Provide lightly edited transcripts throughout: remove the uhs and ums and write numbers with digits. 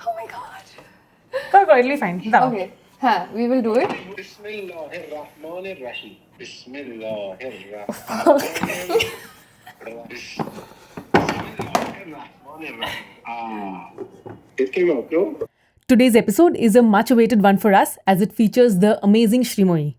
Oh my god. Go, it'll be fine. Now. Okay. We will do it. Bismillahirrahmanirrahim. Bismillahirrahmanirrahim. It came out, no? Today's episode is a much-awaited one for us as it features the amazing Sreemoyee.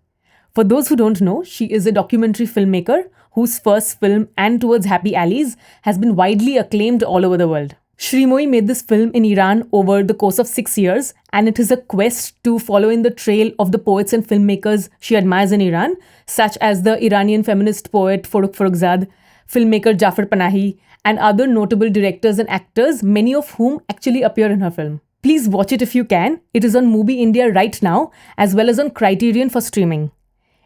For those who don't know, she is a documentary filmmaker whose first film, And Towards Happy Alleys, has been widely acclaimed all over the world. Sreemoyee made this film in Iran over the course of 6 years, and it is a quest to follow in the trail of the poets and filmmakers she admires in Iran, such as the Iranian feminist poet Forough Farrokhzad, filmmaker Jafar Panahi, and other notable directors and actors, many of whom actually appear in her film. Please watch it if you can. It is on Mubi India right now, as well as on Criterion for streaming.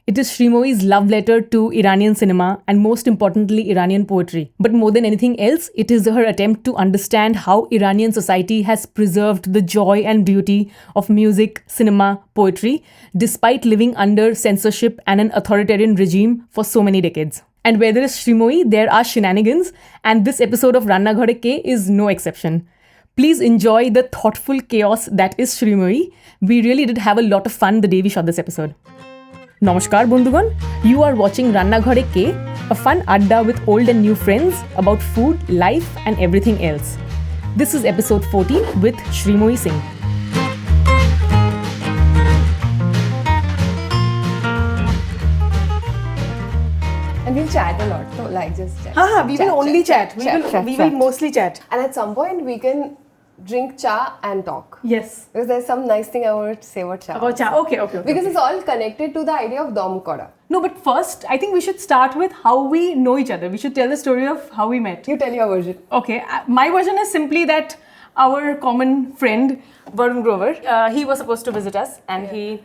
It is Sreemoyee's love letter to Iranian cinema and most importantly Iranian poetry. But more than anything else, it is her attempt to understand how Iranian society has preserved the joy and beauty of music, cinema, poetry, despite living under censorship and an authoritarian regime for so many decades. And where there is Sreemoyee, there are shenanigans, and this episode of Rannaghore is no exception. Please enjoy the thoughtful chaos that is Sreemoyee. We really did have a lot of fun the day we shot this episode. Namaskar Bondhugan, you are watching Rannaghore K, a fun adda with old and new friends about food, life and everything else. This is episode 14 with Sreemoyee Singh. And we'll chat a lot. So like just chat. We will only chat. We will mostly chat. And at some point we can drink cha and talk. Yes. Because there's some nice thing I want to say about cha. About cha. Okay. Because it's all connected to the idea of dom kora. No, but first, I think we should start with how we know each other. We should tell the story of how we met. You tell your version. Okay. My version is simply that our common friend, Varun Grover, he was supposed to visit us and he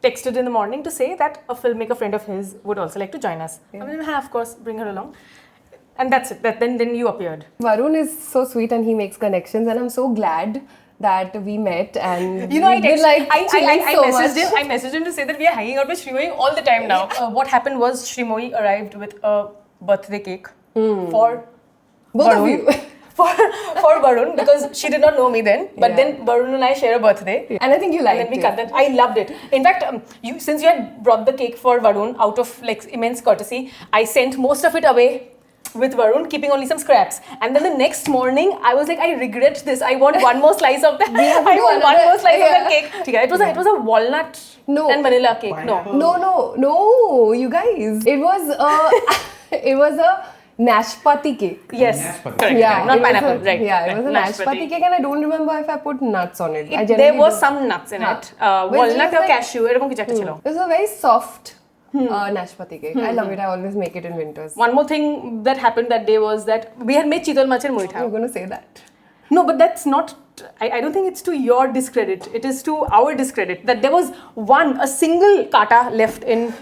texted in the morning to say that a filmmaker friend of his would also like to join us. I mean, of course, bring her along. And that's it. Then you appeared. Varun is so sweet and he makes connections, and I'm so glad that we met. And I messaged him to say that we are hanging out with Sreemoyee all the time now. What happened was Sreemoyee arrived with a birthday cake for both Varun. of you. for Varun, because she did not know me then. But then Varun and I share a birthday. And I think you liked it. And then we it. cut that. I loved it. In fact, since you had brought the cake for Varun out of like immense courtesy, I sent most of it away with Varun, keeping only some scraps. And then the next morning, I was like, I regret this. I want one more slice of that. I want one more slice of that cake. It was a walnut and vanilla cake. No, you guys. It was a nashpati cake. Yes, correct. Yeah, not pineapple, right. Yeah, it was a nashpati cake, and I don't remember if I put nuts on it. There was some nuts in it. Walnut or cashew. It was a very soft nashpati cake. I love it. I always make it in winters. One more thing that happened that day was that we had made chital machar moitha. You're going to say that. No, but that's not... I don't think it's to your discredit. It is to our discredit that there was a single kata left in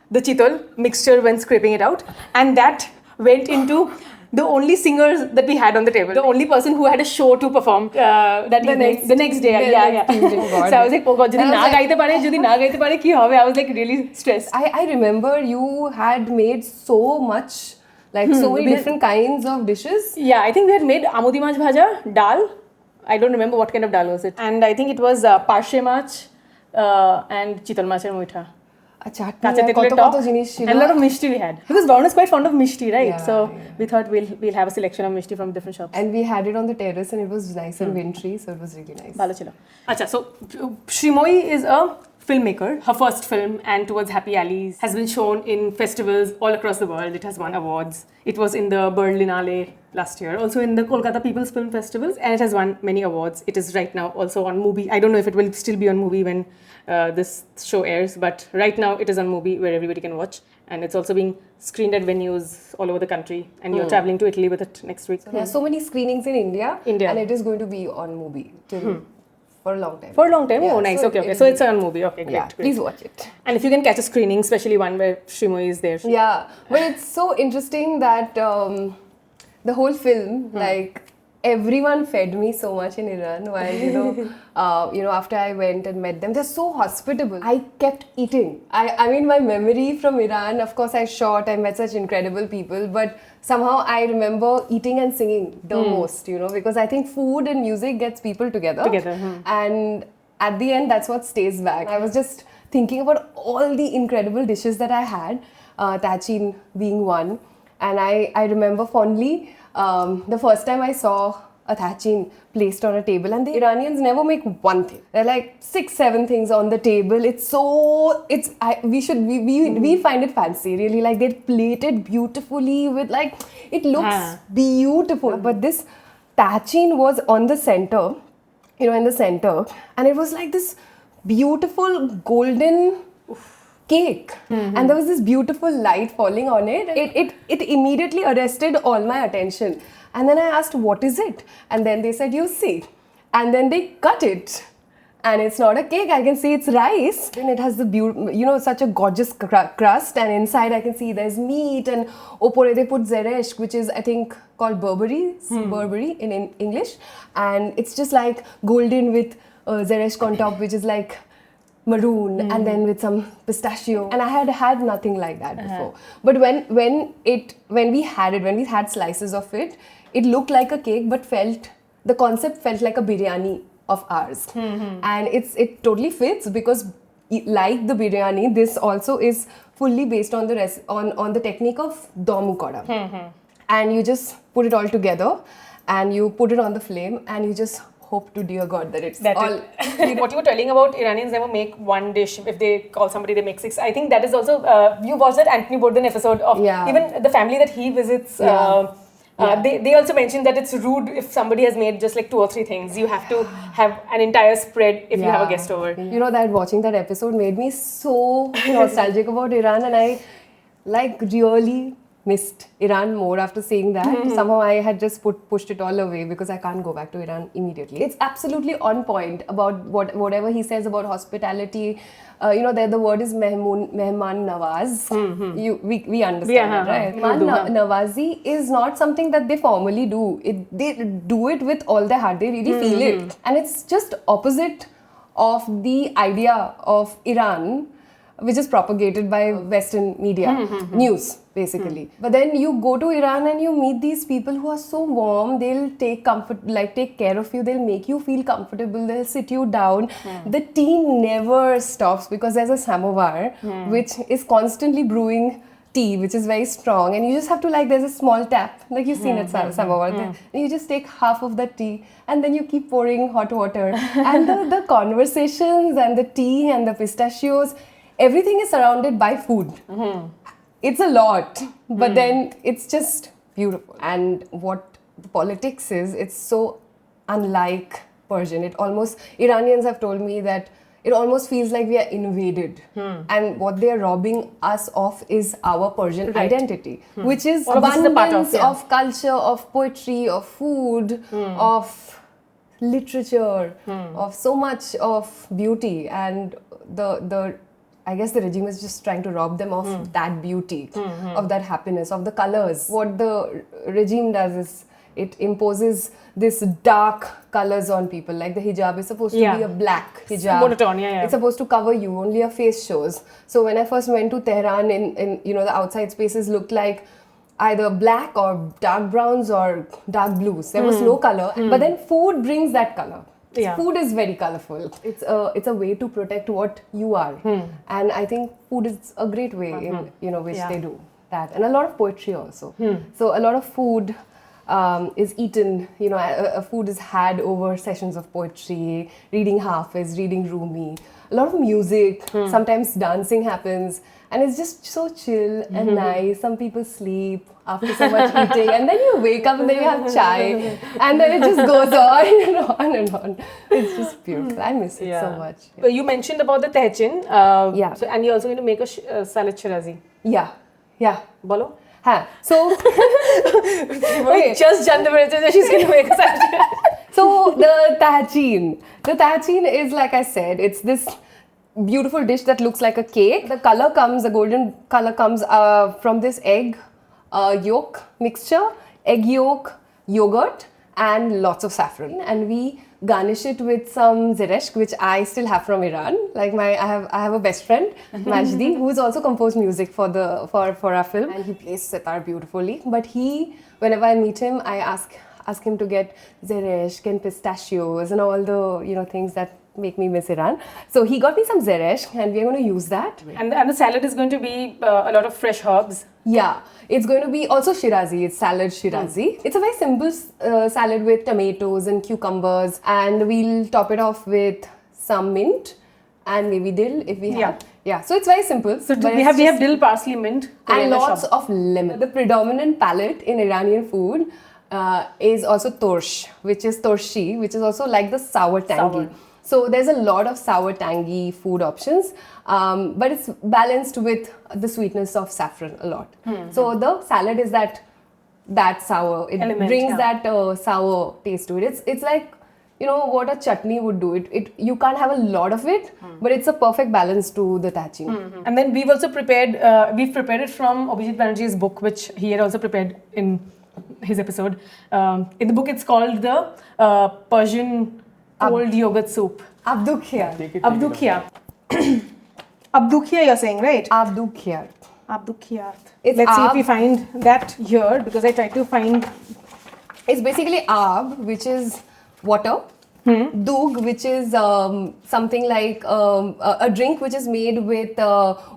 the chital mixture when scraping it out, and that went into the only singers that we had on the table. The only person who had a show to perform the next day. Yeah. So I was like, oh God, I was like really stressed. I remember you had made so much, like so many different kinds of dishes. Yeah, I think we had made amudi mach bhaja, dal. I don't remember what kind of dal was it. And I think it was parshe mach and chital mach and moitha. And a lot of mishti we had. Because Varun is quite fond of mishti, right? Yeah, we thought we'll have a selection of mishti from different shops. And we had it on the terrace and it was nice and wintry, so it was really nice. So Sreemoyee is a filmmaker. Her first film, And Towards Happy Alleys, has been shown in festivals all across the world. It has won awards. It was in the Berlinale last year, also in the Kolkata People's Film Festivals, and it has won many awards. It is right now also on Mubi. I don't know if it will still be on Mubi when this show airs, but right now it is on Mubi where everybody can watch, and it's also being screened at venues all over the country, and you're traveling to Italy with it next week. There are so many screenings in India, and it is going to be on Mubi for a long time. Yeah, oh, nice. Okay. So it's on Mubi. Okay, great. Yeah, please watch it. And if you can catch a screening, especially one where Sreemoyee is there. Yeah, but it's so interesting that the whole film, like, everyone fed me so much in Iran while, after I went and met them. They're so hospitable. I kept eating. I mean, my memory from Iran, of course, I shot, I met such incredible people, but somehow I remember eating and singing the most, because I think food and music gets people together. And at the end, that's what stays back. I was just thinking about all the incredible dishes that I had, Tachin being one. And I remember fondly the first time I saw a tachin placed on a table, and the Iranians never make one thing. They're like 6-7 things on the table. We find it fancy, really. Like, they plate it beautifully with, like, it looks beautiful. But this tachin was on the center, in the center, and it was like this beautiful golden cake, and there was this beautiful light falling on it. It immediately arrested all my attention, and then I asked, what is it? And then they said, you see. And then they cut it, and it's not a cake. I can see it's rice, and it has the such a gorgeous crust, and inside I can see there's meat, and opore they put zeresh, which is, I think, called Burberry in English, and it's just like golden with zeresh on top, which is like maroon, and then with some pistachio, and I had nothing like that before. But when we had slices of it, it looked like a cake, but the concept felt like a biryani of ours, and it totally fits, because like the biryani, this also is fully based on the technique of dum ukada, and you just put it all together, and you put it on the flame, and you just hope to dear God that it's all. What you were telling about Iranians never make one dish. If they call somebody, they make 6. I think that is also, you watched that Anthony Bourdain episode of even the family that he visits. They also mentioned that it's rude if somebody has made just like 2 or 3 things. You have to have an entire spread if you have a guest over. That watching that episode made me so nostalgic about Iran, and I really missed Iran more after seeing that. Somehow I had just pushed it all away, because I can't go back to Iran immediately. It's absolutely on point about whatever he says about hospitality. The word is mehman nawaz. We understand it, right? Mehman nawazi is not something that they formally do. They do it with all their heart. They really feel it. And it's just opposite of the idea of Iran, which is propagated by Western media, news, basically. But then you go to Iran and you meet these people who are so warm. They'll take care of you. They'll make you feel comfortable. They'll sit you down. The tea never stops, because there's a samovar which is constantly brewing tea, which is very strong. And you just have to, there's a small tap, like you've seen at samovar. And you just take half of the tea, and then you keep pouring hot water. And the conversations and the tea and the pistachios, everything is surrounded by food. It's a lot, but then it's just beautiful. And what the politics is, it's so unlike Persian. Iranians have told me that it almost feels like we are invaded. And what they are robbing us of is our Persian identity, which is abundance of culture, of poetry, of food, of literature, of so much of beauty. And I guess the regime is just trying to rob them of that beauty, of that happiness, of the colors. What the regime does is it imposes this dark colors on people. Like the hijab is supposed to be a black hijab. Monotone, It's supposed to cover you, only a face shows. So when I first went to Tehran, in the outside spaces looked like either black or dark browns or dark blues. There was no color. But then food brings that color. Food is very colorful. It's a way to protect what you are, and I think food is a great way in which they do that, and a lot of poetry also. So a lot of food is eaten. Food is had over sessions of poetry, reading Hafiz, reading Rumi. A lot of music. Sometimes dancing happens. And it's just so chill and nice. Some people sleep after so much eating, and then you wake up and then you have chai, and then it just goes on and on and on. It's just beautiful. I miss it so much. You mentioned about the tehchin. So, and you're also going to make a salad Shirazi. Yeah. Bolo? So, okay. Just Jandavar, she's going to make a salad. So the tachin is, like I said, it's this beautiful dish that looks like a cake. The golden color comes from this egg yolk mixture, egg yolk, yogurt, and lots of saffron, and we garnish it with some zereshk, which I still have from Iran. Like I have a best friend, Majdi, who's also composed music for our film, and he plays sitar beautifully. But whenever I meet him, I ask him to get zereshk and pistachios and all the things that make me miss Iran. So he got me some zereshk, and we're going to use that. And the salad is going to be a lot of fresh herbs. Yeah, it's going to be also Shirazi. It's salad Shirazi. It's a very simple salad with tomatoes and cucumbers, and we'll top it off with some mint and maybe dill if we have. Yeah, so it's very simple. So we have dill, parsley, mint, and lots of lemon. The predominant palette in Iranian food is also torsh, which is torshi, which is also like the sour tangy. So there's a lot of sour tangy food options, but it's balanced with the sweetness of saffron a lot. So the salad is that sour. It brings that sour taste to it. It's like what a chutney would do. You can't have a lot of it, but it's a perfect balance to the tachin. And then we've also prepared it from Abhijit Banerjee's book, which he had also prepared in his episode. In the book, it's called the Persian cold yogurt soup. Abdukhiyar. Abdukhiyar, you're saying, right? Abdukhiyar. Let's see if we find that here, because I tried to find. It's basically ab, which is water. Dug, which is something like a drink which is made with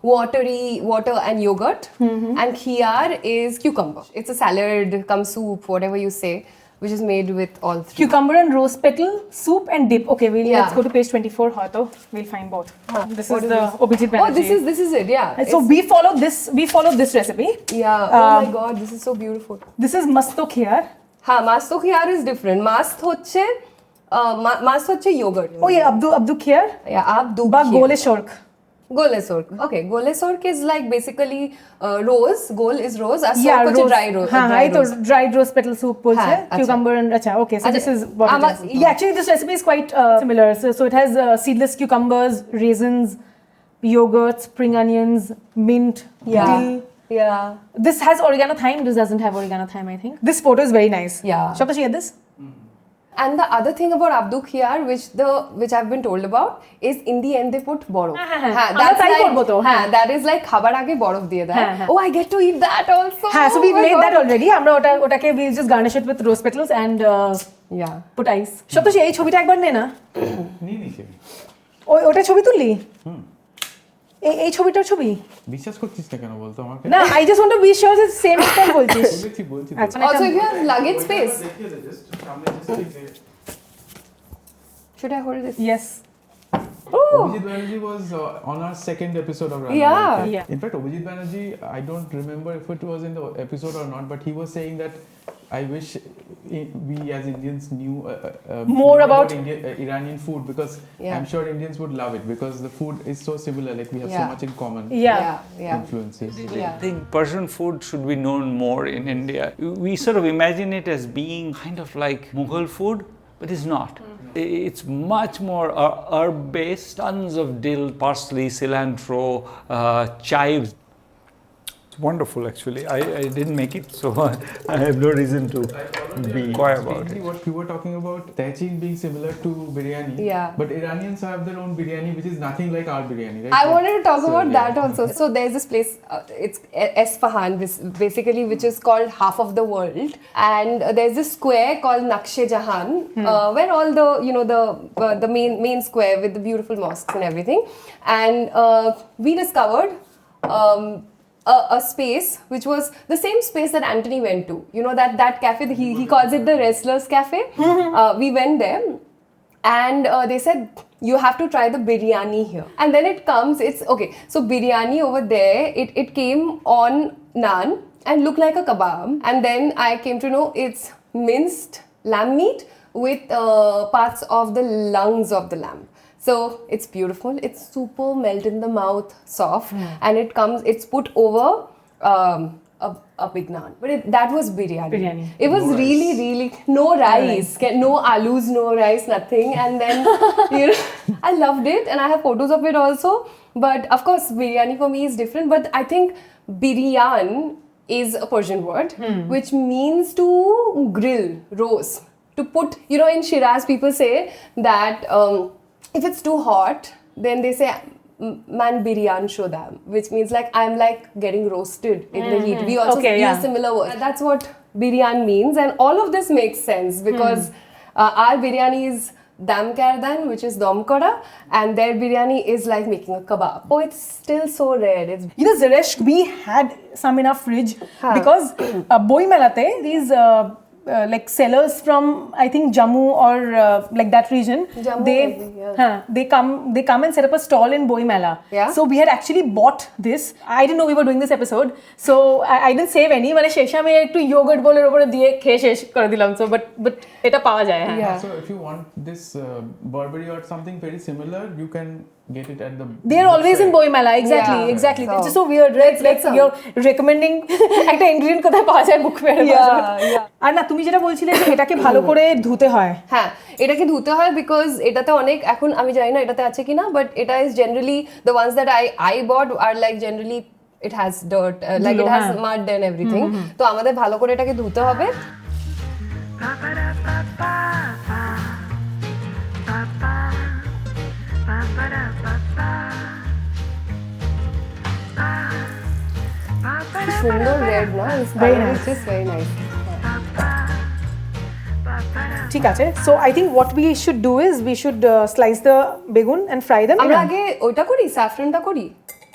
water and yogurt. And khiyar is cucumber. It's a salad, cum soup, whatever you say, which is made with all three. Cucumber and rose petal, soup and dip. Okay, let's go to page 24, Hato. We'll find both. This is the Abhijit Banerjee. Oh, this is it, yeah. So we follow this recipe. Yeah, oh my god, this is so beautiful. This is masto khiyar. Masto khiyar is different. Mast hocche yogurt. Oh yeah, abdu khiyar. Yeah, abdu khiyar. Ba gole shork. Gole sork. Okay, gole sork is like basically rose. Gol is rose. Yeah, rose. Dry rose. Dried rose petal soup. Cucumber and okay. So this is what it is. Yeah, actually this recipe is quite similar. So it has seedless cucumbers, raisins, yogurt, spring onions, mint, dill. Yeah. This has oregano thyme. This doesn't have oregano thyme, I think. This photo is very nice. Yeah. Shobna, she had this? And the other thing about abdu khiyar, which I've been told about, is in the end they put borof. That is like khabar aage borof diye dai. Oh, I get to eat that also. So we've made that already. We'll just garnish it with rose petals and put ice. Shobna, এই ছবিটা একবার নে না। ওটা ছবি তুললি? এই ছবিটার ছবি বিশ্বাস করছিস না কেন বলতো আমাকে না I just want to be sure it's same style বলছিস বলছি also if you have luggage space should I hold this? Yes. Abhijit Banerjee was on our second episode of Rannaghore. Yeah. In fact, Abhijit Banerjee, I don't remember if it was in the episode or not, but he was saying that I wish we as Indians knew more about Iranian food, because I'm sure Indians would love it because the food is so similar, like we have so much in common. Influences. I think Persian food should be known more in India. We sort of imagine it as being kind of like Mughal food, but it's not. It's much more herb-based, tons of dill, parsley, cilantro, chives. It's wonderful, actually. I didn't make it, so I have no reason to be quiet about it. What we were talking about, tachin being similar to biryani, but Iranians have their own biryani, which is nothing like our biryani, right? I wanted to talk about that also. So there's this place, it's Esfahan, basically, which is called half of the world, and there's this square called Nakshe-Jahan, where all the main square with the beautiful mosques and everything, and we discovered a space which was the same space that Anthony went to. You know that cafe, he calls it the Wrestlers Cafe. We went there and they said, you have to try the biryani here. And then it comes, it's okay. So biryani over there, it came on naan and looked like a kebab. And then I came to know it's minced lamb meat with parts of the lungs of the lamb. So it's beautiful. It's super melt in the mouth, soft, and it's put over a big naan. But that was biryani. It was really no rice, no alus, no rice, nothing. And then I loved it, and I have photos of it also. But of course, biryani for me is different. But I think biryan is a Persian word, which means to grill, roast. to put, in Shiraz people say that if it's too hot, then they say man biryan shodam, which means like I'm like getting roasted in the heat. We also use similar words. That's what biryan means, and all of this makes sense because our biryani is dam kardan, which is dom kora, and their biryani is like making a kebab. Oh, it's still so red. It's Zaresh, we had some in our fridge because Boi Melate, these like sellers from I think Jammu or like that region, they come and set up a stall in Boi Mela. Yeah. So we had actually bought this. I didn't know we were doing this episode, so I didn't save any. मैंने शेषा में एक yogurt bowl ऊपर दिए खे शेष कर दिलाम. So but এটা পাওয়া যায়. Yeah. So if you want this Burberry or something very similar, you can get it at the. They are always in Boi Mela. Exactly. It's just so weird, right? Like you're recommending একটা ingredient কোথায় পাওয়া যায় book ফেয়ারে. আর না তুমি যেটা বলছিলে যে এটাকে ভালো করে ধুতে হয়. হ্যাঁ, এটাকে ধুতে হয় because এটাতে অনেক এখন আমি জানি না এটাতে আছে কিনা, but এটা is generally the ones that I bought are like generally it has dirt, like it has mud and everything. তো আমাদের ভালো করে এটাকে ধুতে হবে. সুন্দর red না, it's very nice. It's just very nice. ঠিক আছে. So I think what we should do is we should slice the begun and fry them. আমরা আগে ওটা করি, saffronটা করি,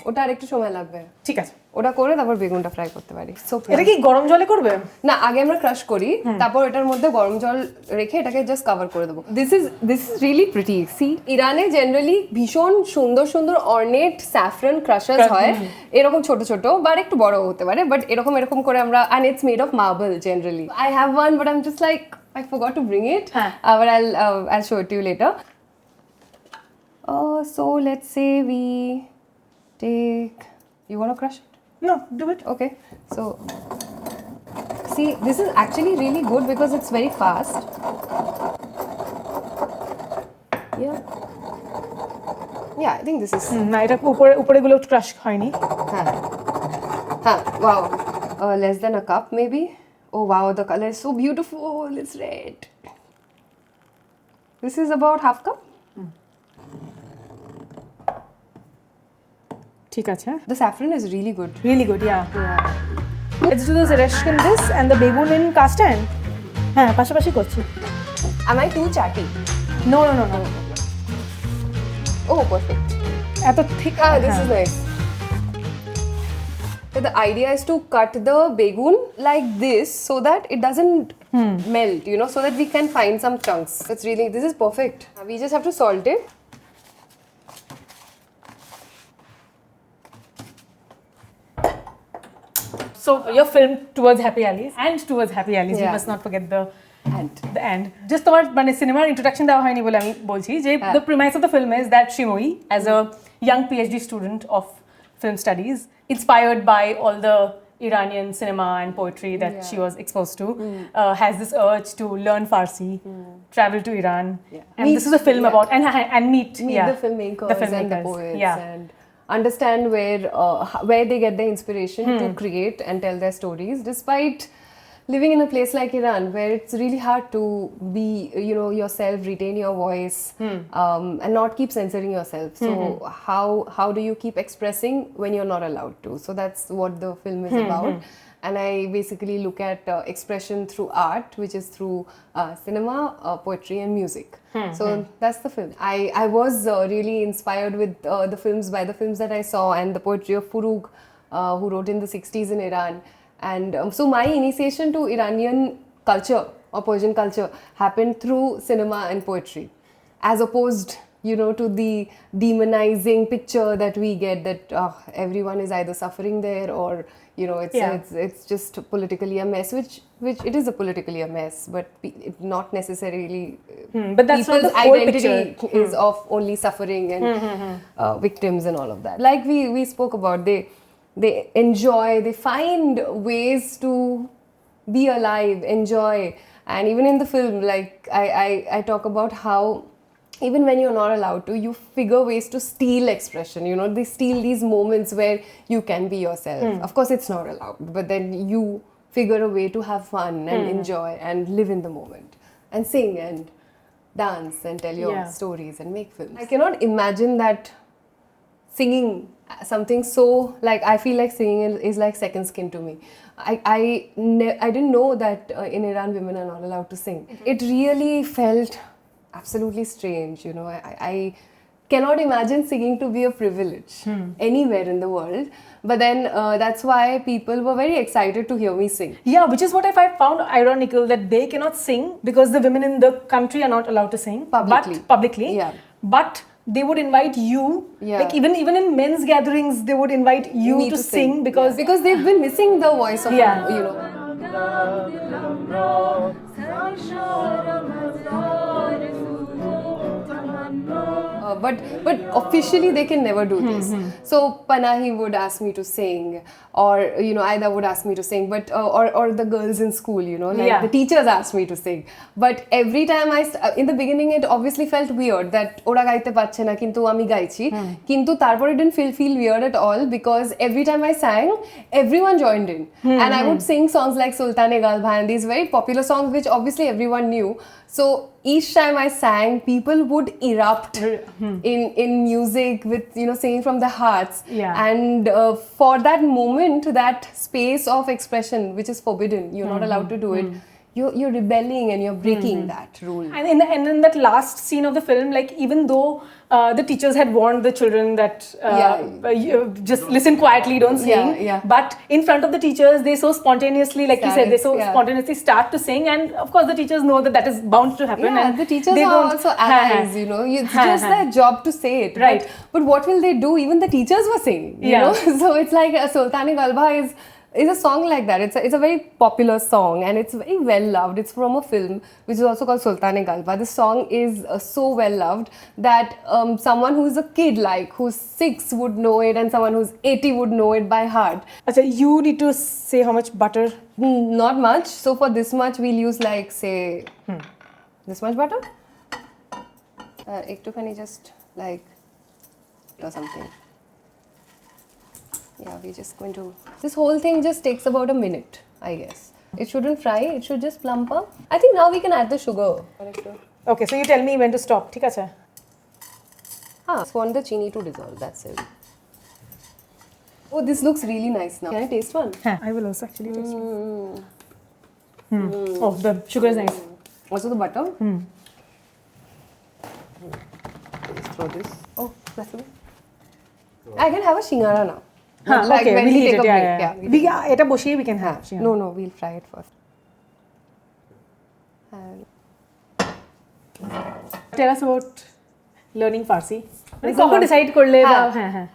ওটা আরেকটু সময় লাগবে. ঠিক আছে, ওটা করে তারপর বেগুনটা ফ্রাই করতে পারি. এটা কি গরম জলে করবে? না, আগে আমরা ক্রাশ করি, তারপর এটার মধ্যে গরম জল রেখে এটাকে জাস্ট কভার করে দেবো. This is really pretty. See, ইরানে জেনারেলি ভীষণ সুন্দর সুন্দর অর্নেট স্যাফরন ক্রাশার্স হয়, এরকম ছোট ছোট বা একটু বড় হতে পারে, বাট এরকম করে আমরা, and it's made of marble generally. I have one, but I'm just like I forgot to bring it, but I'll show it to you later. So let's say we take, you want to crush it? No, do it. Okay, so see, this is actually really good because it's very fast. Yeah, I think this is না, এটা উপরে গুলো crush হয়নি. Wow, less than a cup maybe. Oh wow, the color is so beautiful. It's red. This is about half cup. ঠিক আছে. The saffron is really good. Really good, yeah. Let's do the Zaresh in this and the begun in cast iron. হ্যাঁ, পাশাপাশি করছি. Am I too chatty? No. Oh, perfect. এত ঠিক. This is nice. So the idea is to cut the begun like this so that it doesn't melt, so that we can find some chunks. This is perfect. We just have to salt it. So your film towards Happy Alleys and towards Happy Alleys, you must not forget the end. Just তোমার মানে সিনেমার introduction দেওয়া হয়নি বলে আমি বলছি যে the premise of the film is that Sreemoyee, as a young PhD student of film studies, inspired by all the Iranian cinema and poetry that she was exposed to, has this urge to learn Farsi, travel to Iran, and this is a film about and meet the filmmakers and the poets, and understand where they get their inspiration to create and tell their stories, despite living in a place like Iran where it's really hard to be yourself, retain your voice, and not keep censoring yourself. So how do you keep expressing when you're not allowed to? So that's what the film is about. And I basically look at expression through art, which is through cinema, poetry and music. So that's the film. I was really inspired with the films that I saw and the poetry of Forugh, who wrote in the 60s in Iran. And so my initiation to Iranian culture or Persian culture happened through cinema and poetry, as opposed to the demonizing picture that we get that everyone is either suffering there or it's just politically a mess, which it is a politically a mess, but it not necessarily. But that's people's not the whole identity picture. is of only suffering and victims and all of that. Like we spoke about, they enjoy, they find ways to be alive, enjoy, and even in the film, like I talk about how even when you're not allowed to, you figure ways to steal expression. They steal these moments where you can be yourself. Of course, it's not allowed, but then you figure a way to have fun and enjoy and live in the moment. and sing and dance and tell your Yeah. stories and make films. I cannot imagine that singing something so, like, I feel like singing is like second skin to me. I didn't know that in Iran women are not allowed to sing. It really felt absolutely strange, you know. I cannot imagine singing to be a privilege anywhere in the world. But then that's why people were very excited to hear me sing. Yeah, which is what I found ironical, that they cannot sing because the women in the country are not allowed to sing publicly. Yeah. But they would invite you, Yeah. like even in men's gatherings, they would invite you Me to sing because because they've been missing the voice of, Yeah. you know. But officially they can never do this. So Panahi would ask me to sing, or you know, Aida would ask me to sing, but or the girls in school, you know, like Yeah. the teachers asked me to sing. But every time in the beginning it obviously felt weird that ora gaite parche na kintu ami gaichi, kintu tarpor it didn't feel weird at all, because every time I sang, everyone joined in, and I would sing songs like Sultan Ghalbha and these very popular songs which obviously everyone knew. So each time I sang, people would erupt in music with, you know, singing from their hearts. Yeah. And for that moment, that space of expression which is forbidden, you're not allowed to do it. You're rebelling and you're breaking that rule. And in that last scene of the film, like even though the teachers had warned the children that you just listen quietly, don't sing. Yeah. But in front of the teachers, they so spontaneously, like you said, they so Yeah. spontaneously start to sing, and of course the teachers know that is bound to happen. Yeah, and the teachers they are don't- also allies, you know. It's just their job to say it. Right. But what will they do? Even the teachers were singing, you know. So it's like Sultan Ghalbha is a song like that. It's a very popular song and it's very well loved. It's from a film which is also called Sultan Ghalbha. This song is so well loved that someone who's a kid, like who's 6 would know it, and someone who's 80 would know it by heart. Achha, you need to say how much butter. Not much. So for this much, we'll use like, say, this much butter. Ektukani just like or something. Yeah, we're just going to. This whole thing just takes about a minute, I guess. It shouldn't fry. It should just plump up. I think now we can add the sugar. Okay, so you tell me when to stop. ठीक है? Just want the chini to dissolve. That's it. Oh, this looks really nice now. Can I taste one? I will also actually taste it. Oh, the sugar is nice. Also the butter. Just throw this. Oh, that's okay. I can have a shingara now. Like okay, when we'll we eat take it. a Yeah. break. Yeah. Eta boshi we can have. Yeah. No, we'll fry it first. Tell us about learning Farsi. কখন decide করলে বা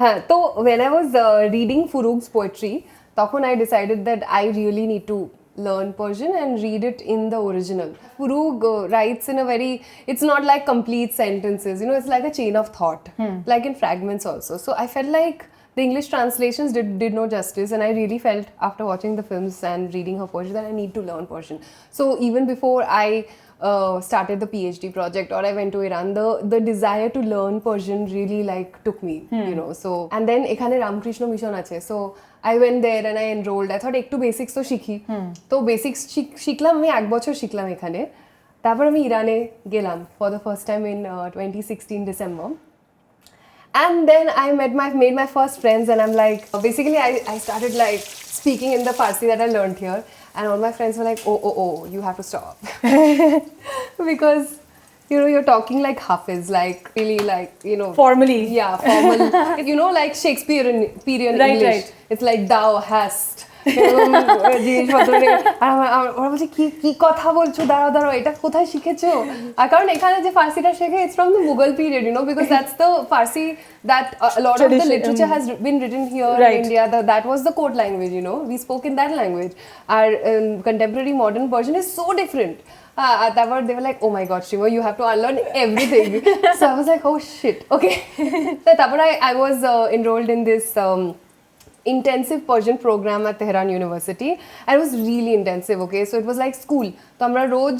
হ্যাঁ So when I was reading Forugh's poetry, তখন I decided that I really need to learn Persian and read it in the original. Forugh writes in a very, it's not like complete sentences, you know, it's like a chain of thought, like in fragments also. So I felt like the English translations did no justice, and I really felt after watching the films and reading her poetry that I need to learn Persian. So even before I started the PhD project or I went to Iran, the desire to learn Persian really like took me, you know. So and then ekhane Ramakrishna mission ache, so I went there and I enrolled. I thought ekটু basics to shikhi. তো basics শিখলাম আমি, 1 বছর শিখলাম এখানে। তারপর আমি ইরানে গেলাম for the first time in 2016 December. And then I made my first friends, and I'm like, basically I started like speaking in the Farsi that I learned here, and all my friends were like, oh, you have to stop. Because, you know, you're talking like Hafiz, like really like, you know. Formally. Yeah, formal. You know, like Shakespearean English. Right. It's like thou hast. ওরা বলছে কি কথা বলছো, দাঁড়াও এটা কোথায় শিখেছো? আর কারণ এখানে যে ফার্সিটা শেখে, it's from the Mughal period, you know, because that's the Farsi that a lot of the literature has been written here in India. That was the court language, you know, we spoke in that language. Our contemporary modern Persian is so different. They were like, oh my god, Sreemoyee, you have to unlearn everything. So I was like, oh shit, okay. So I was enrolled in this intensive Persian program at Tehran University, and it was really intensive, okay. So it was like school. তো আমরা রোজ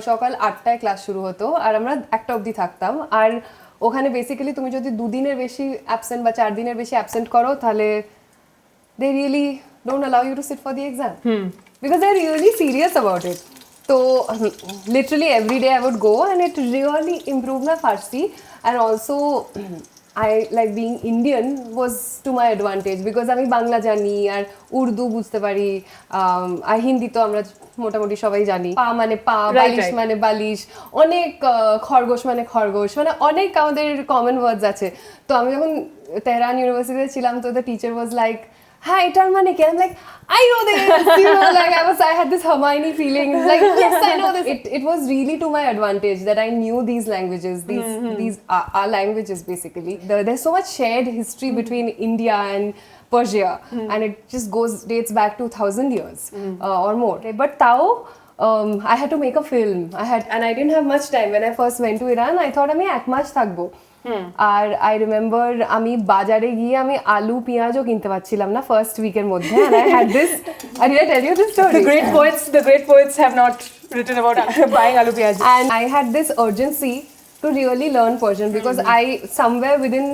সকাল 8টায় class শুরু হতো আর আমরা 1টা অবধি থাকতাম। আর ওখানে basically তুমি যদি 2 দিনের বেশি অ্যাবসেন্ট বা 4 দিনের বেশি অ্যাবসেন্ট করো, তাহলে they really don't allow you to sit for the exam, because they're really serious about it. So literally every day I would go, and it really improved my Farsi. And also I like being Indian was to my advantage because আমি বাংলা জানি আর উর্দু বুঝতে পারি আর হিন্দি তো আমরা মোটামুটি সবাই জানি পা মানে পা বালিশ মানে বালিশ অনেক খরগোশ মানে খরগোশ মানে অনেক আমাদের কমন ওয়ার্ডস আছে তো আমি যখন তেহরান ইউনিভার্সিটিতে ছিলাম তো the teacher was like hi, etar mane kya? I'm like, I know this. You know, like I had this Hermione feeling. Like, yes, I know this. It was really to my advantage that I knew these languages. These are languages basically. There's so much shared history between India and Persia, and it just dates back to 1,000 years or more. But Tao. I had to make a film. And I didn't have much time. When I first went to Iran, I thought আমি এক মাস থাকবো আর I remember আমি বাজারে গিয়ে আমি আলু পেঁয়াজও কিনতে পারছিলাম না ফার্স্ট উইকের মধ্যে and I had this did I tell you this story The great poets have not written about buying alu piyaj. And I had this urgency to really learn Persian because I somewhere within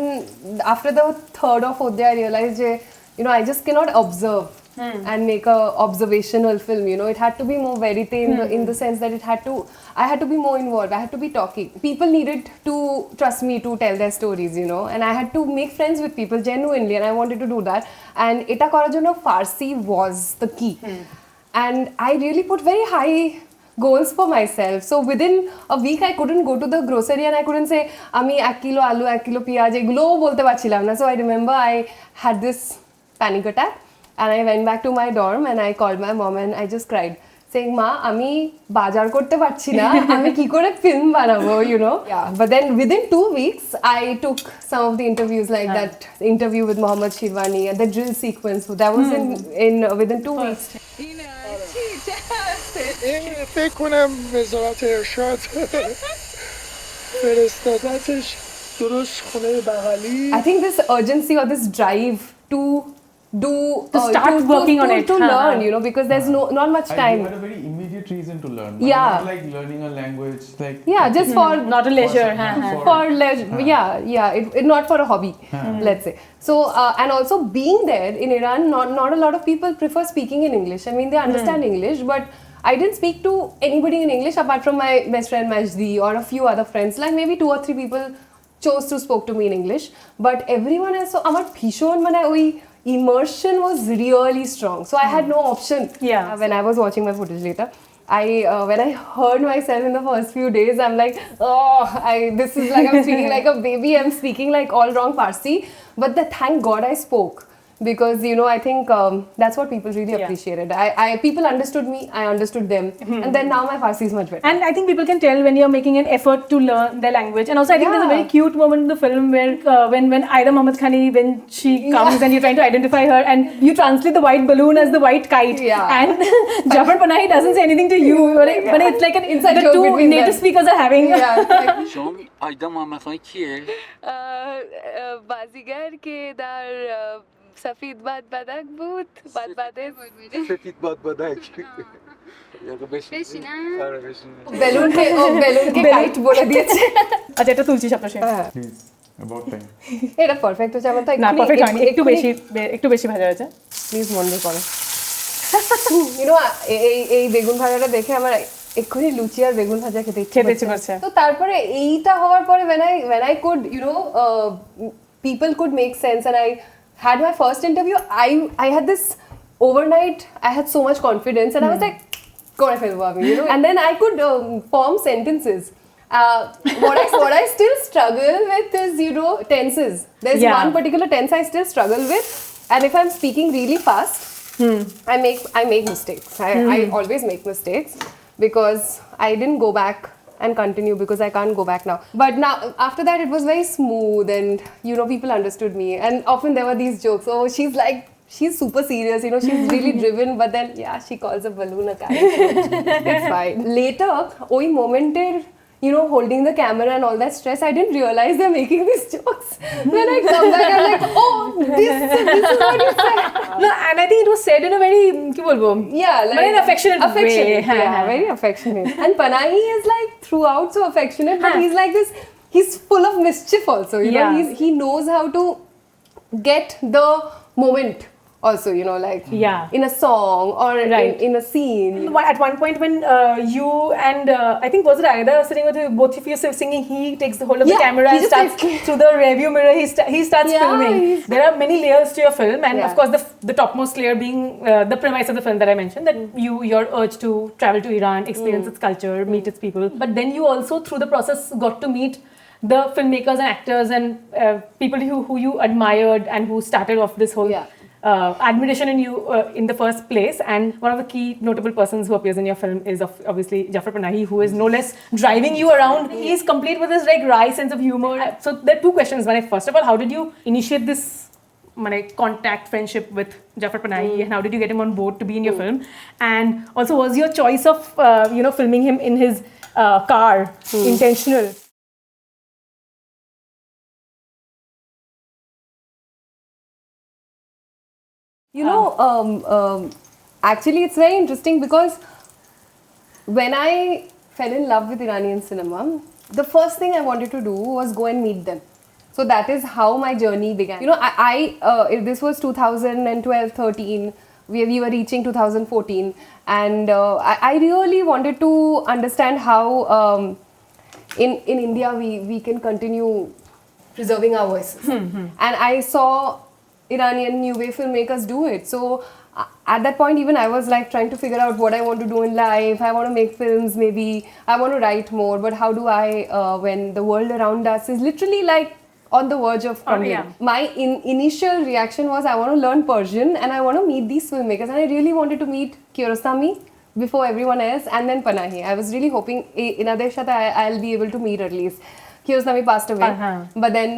after the third or fourth day I realized you know I just cannot observe and make a observational film, you know. It had to be more verite in the sense that I had to be more involved, I had to be talking. People needed to trust me to tell their stories, you know, and I had to make friends with people genuinely, and I wanted to do that. And eta korar jonno Farsi was the key. And I really put very high goals for myself. So within a week I couldn't go to the grocery and I couldn't say ami 1 kilo alu 1 kilo piyaj egulo bolte parchilam na. So I remember I had this panic attack. And I went back to my dorm and I called my mom and I just cried saying ma ami bajar korte parchi na ami ki kore film banabo, you know. Yeah, but then within 2 weeks I took some of the interviews like that interview with Mohammad Shirwani and the drill sequence that was in within 2 weeks. فکر کنم وزارت ارشاد فرستادتش درست خونه بغلی. I think this urgency or this drive to start working on it to learn, you know, because there's not much time. You had a very immediate reason to learn. Yeah. Not like learning a language, like Just for not a leisure. For leisure. It not for a hobby. Let's say. So and also being there in Iran, not a lot of people prefer speaking in English. I mean, they understand English, but I didn't speak to anybody in English apart from my best friend Majdi or a few other friends. Like maybe 2 or 3 people chose to spoke to me in English, but everyone else. So amar bhishon mane oi immersion was really strong. So I had no option. When I was watching my footage later, when I heard myself in the first few days, I'm like, this is like I'm speaking like a baby. I'm speaking like all wrong Farsi. But thank God I spoke. Because, you know, I think that's what people really appreciated. People understood me, I understood them. And then now my Farsi is much better. And I think people can tell when you're making an effort to learn their language. And also I think there's a very cute moment in the film where when Ida Mohammad Khani, when she comes and you're trying to identify her and you translate the white balloon as the white kite. And Jafar Panahi doesn't say anything to you. But it's like the two native speakers are having. شما آیدا محمد خانی کیه؟ بازیگر که در سفید باد بدک بود سفید باد بدک balloon K kite বলে দিয়েছে আচ্ছা এটা তুলছি আপনার সাথে please, about time. এটা perfect হচ্ছে আমার তো না পারফেক্ট হয়নি একটু বেশি ভাজা হয়েছে প্লিজ মনে করো ইউ নো এই বেগুন ভাজাটা দেখে আমার এক্ষুনি লুচি আর বেগুন ভাজা খেতে ইচ্ছে করছে তো তারপরে এইটা হওয়ার পরে when I could, you know, people could make sense and I had my first interview, I had this overnight, I had so much confidence and I was like, kore felbo ami, you know, and then I could form sentences. What I still struggle with is, you know, tenses. There's one particular tense I still struggle with, and if I'm speaking really fast, I make mistakes. I always make mistakes because I didn't go back and continue because I can't go back now. But now, after that, it was very smooth and, you know, people understood me. And often there were these jokes, oh, she's super serious, you know, she's really driven, but then, she calls a balloon a kite. It's fine. Later, oi momented, you know, holding the camera and all that stress, I didn't realize they're making these jokes. When I come back, I'm like, oh, this is what you said. No, and I think it was said in a very, like an affectionate way. Very affectionate. And Panahi is like throughout so affectionate, but he's like this, he's full of mischief also, you know, he knows how to get the moment also, you know, like Yeah. in a song or Right. in a scene. At one point when you and I think was it Aida sitting with you, both of you singing, he takes the whole of the Yeah, camera he and just starts takes- through the rearview mirror. He starts Yeah, filming. he's- There are many layers to your film, and Yeah. of course the topmost layer being the premise of the film that I mentioned, that your urge to travel to Iran, experience its culture, meet its people. But then you also through the process got to meet the filmmakers and actors and people who you admired and who started off this whole Yeah. admiration in you in the first place. And one of the key notable persons who appears in your film is obviously Jafar Panahi, who is no less driving you around. He's complete with his like wry sense of humor. So there are two questions. First of all, how did you initiate this contact friendship with Jafar Panahi, and how did you get him on board to be in your film? And also, was your choice of filming him in his car intentional? You know, actually, it's very interesting because when I fell in love with Iranian cinema, the first thing I wanted to do was go and meet them. So that is how my journey began. You know, this was 2012, 13. We were reaching 2014, and I really wanted to understand how in India we can continue preserving our voices. And I saw Iranian new wave filmmakers do it. So at that point, even I was like trying to figure out what I want to do in life. I want to make films, maybe I want to write more, but how do I, when the world around us is literally like on the verge of crumbling. yeah. My initial reaction was I want to learn Persian and I want to meet these filmmakers, and I really wanted to meet Kiarostami before everyone else, and then Panahi. I was really hoping in Adeshata I'll be able to meet at least. Kiarostami passed away, but then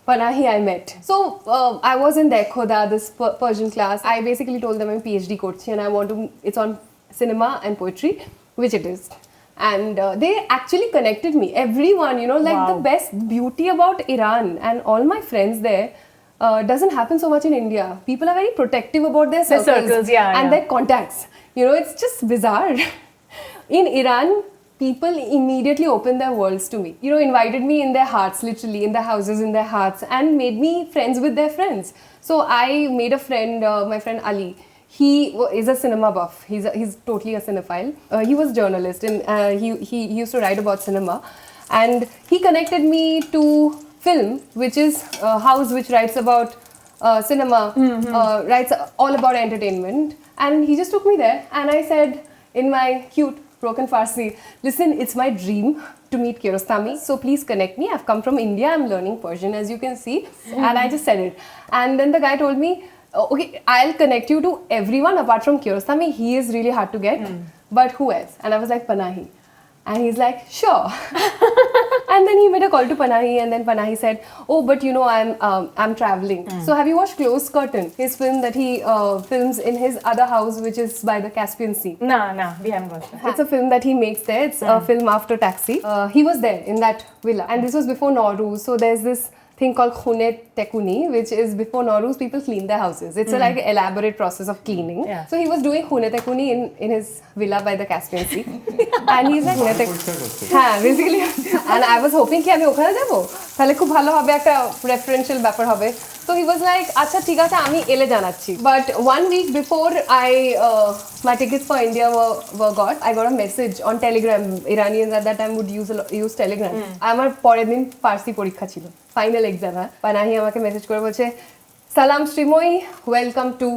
Panahi I met. So I was in Dekhoda, this Persian class. I basically told them I'm PhD coach and I want to, it's on cinema and poetry, which it is. And they actually connected me. Everyone, you know, like the best beauty about Iran and all my friends there doesn't happen so much in India. People are very protective about their circles, and their contacts. You know, it's just bizarre. In Iran, people immediately opened their worlds to me. You know, invited me in their hearts, literally, in their houses, in their hearts, and made me friends with their friends. So I made a friend, my friend Ali. He is a cinema buff. He's totally a cinephile. He was a journalist and he used to write about cinema. And he connected me to film, which is a house which writes about cinema, writes all about entertainment. And he just took me there, and I said in my cute broken Farsi, listen, it's my dream to meet Kiarostami, so please connect me. I've come from India, I'm learning Persian, as you can see. And I just said it. And then the guy told me, okay, I'll connect you to everyone apart from Kiarostami. He is really hard to get, but who else? And I was like, Panahi. And he's like, sure. And then he made a call to Panahi, and then Panahi said, oh, but you know, I'm traveling. So have you watched Closed Curtain, his film that he films in his other house, which is by the Caspian Sea? No, we haven't watched it. It's a film that he makes there. It's a film after Taxi. He was there in that villa, and this was before Nowruz. So there's this thing called Khune Tekuni, which is before Nowruz, people clean their houses. It's a like elaborate process of cleaning. Yeah. So he was doing Khune Tekuni in his villa by the Caspian Sea. And he's like, Khune Tekuni. Basically. And I was hoping that I would go. Thale khub bhalo hobe ekta referential byapar hobe. So he was like, acha thik ache ami ele janacchi. But 1 week before my tickets for India were got, I got a message on Telegram. Iranians at that time would use Telegram. আমার পরের দিন ফার্সি পরীক্ষা ছিল, final exam. পানাহি আমাকে message করে বলছে, সালাম Sreemoyee, welcome to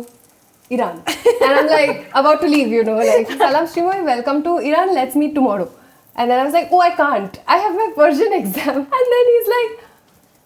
Iran. And I'm like about to leave, you know, like, salam Sreemoyee, welcome to Iran, let's meet tomorrow. And then I was like, oh, I can't, I have my Persian exam. And then he's like,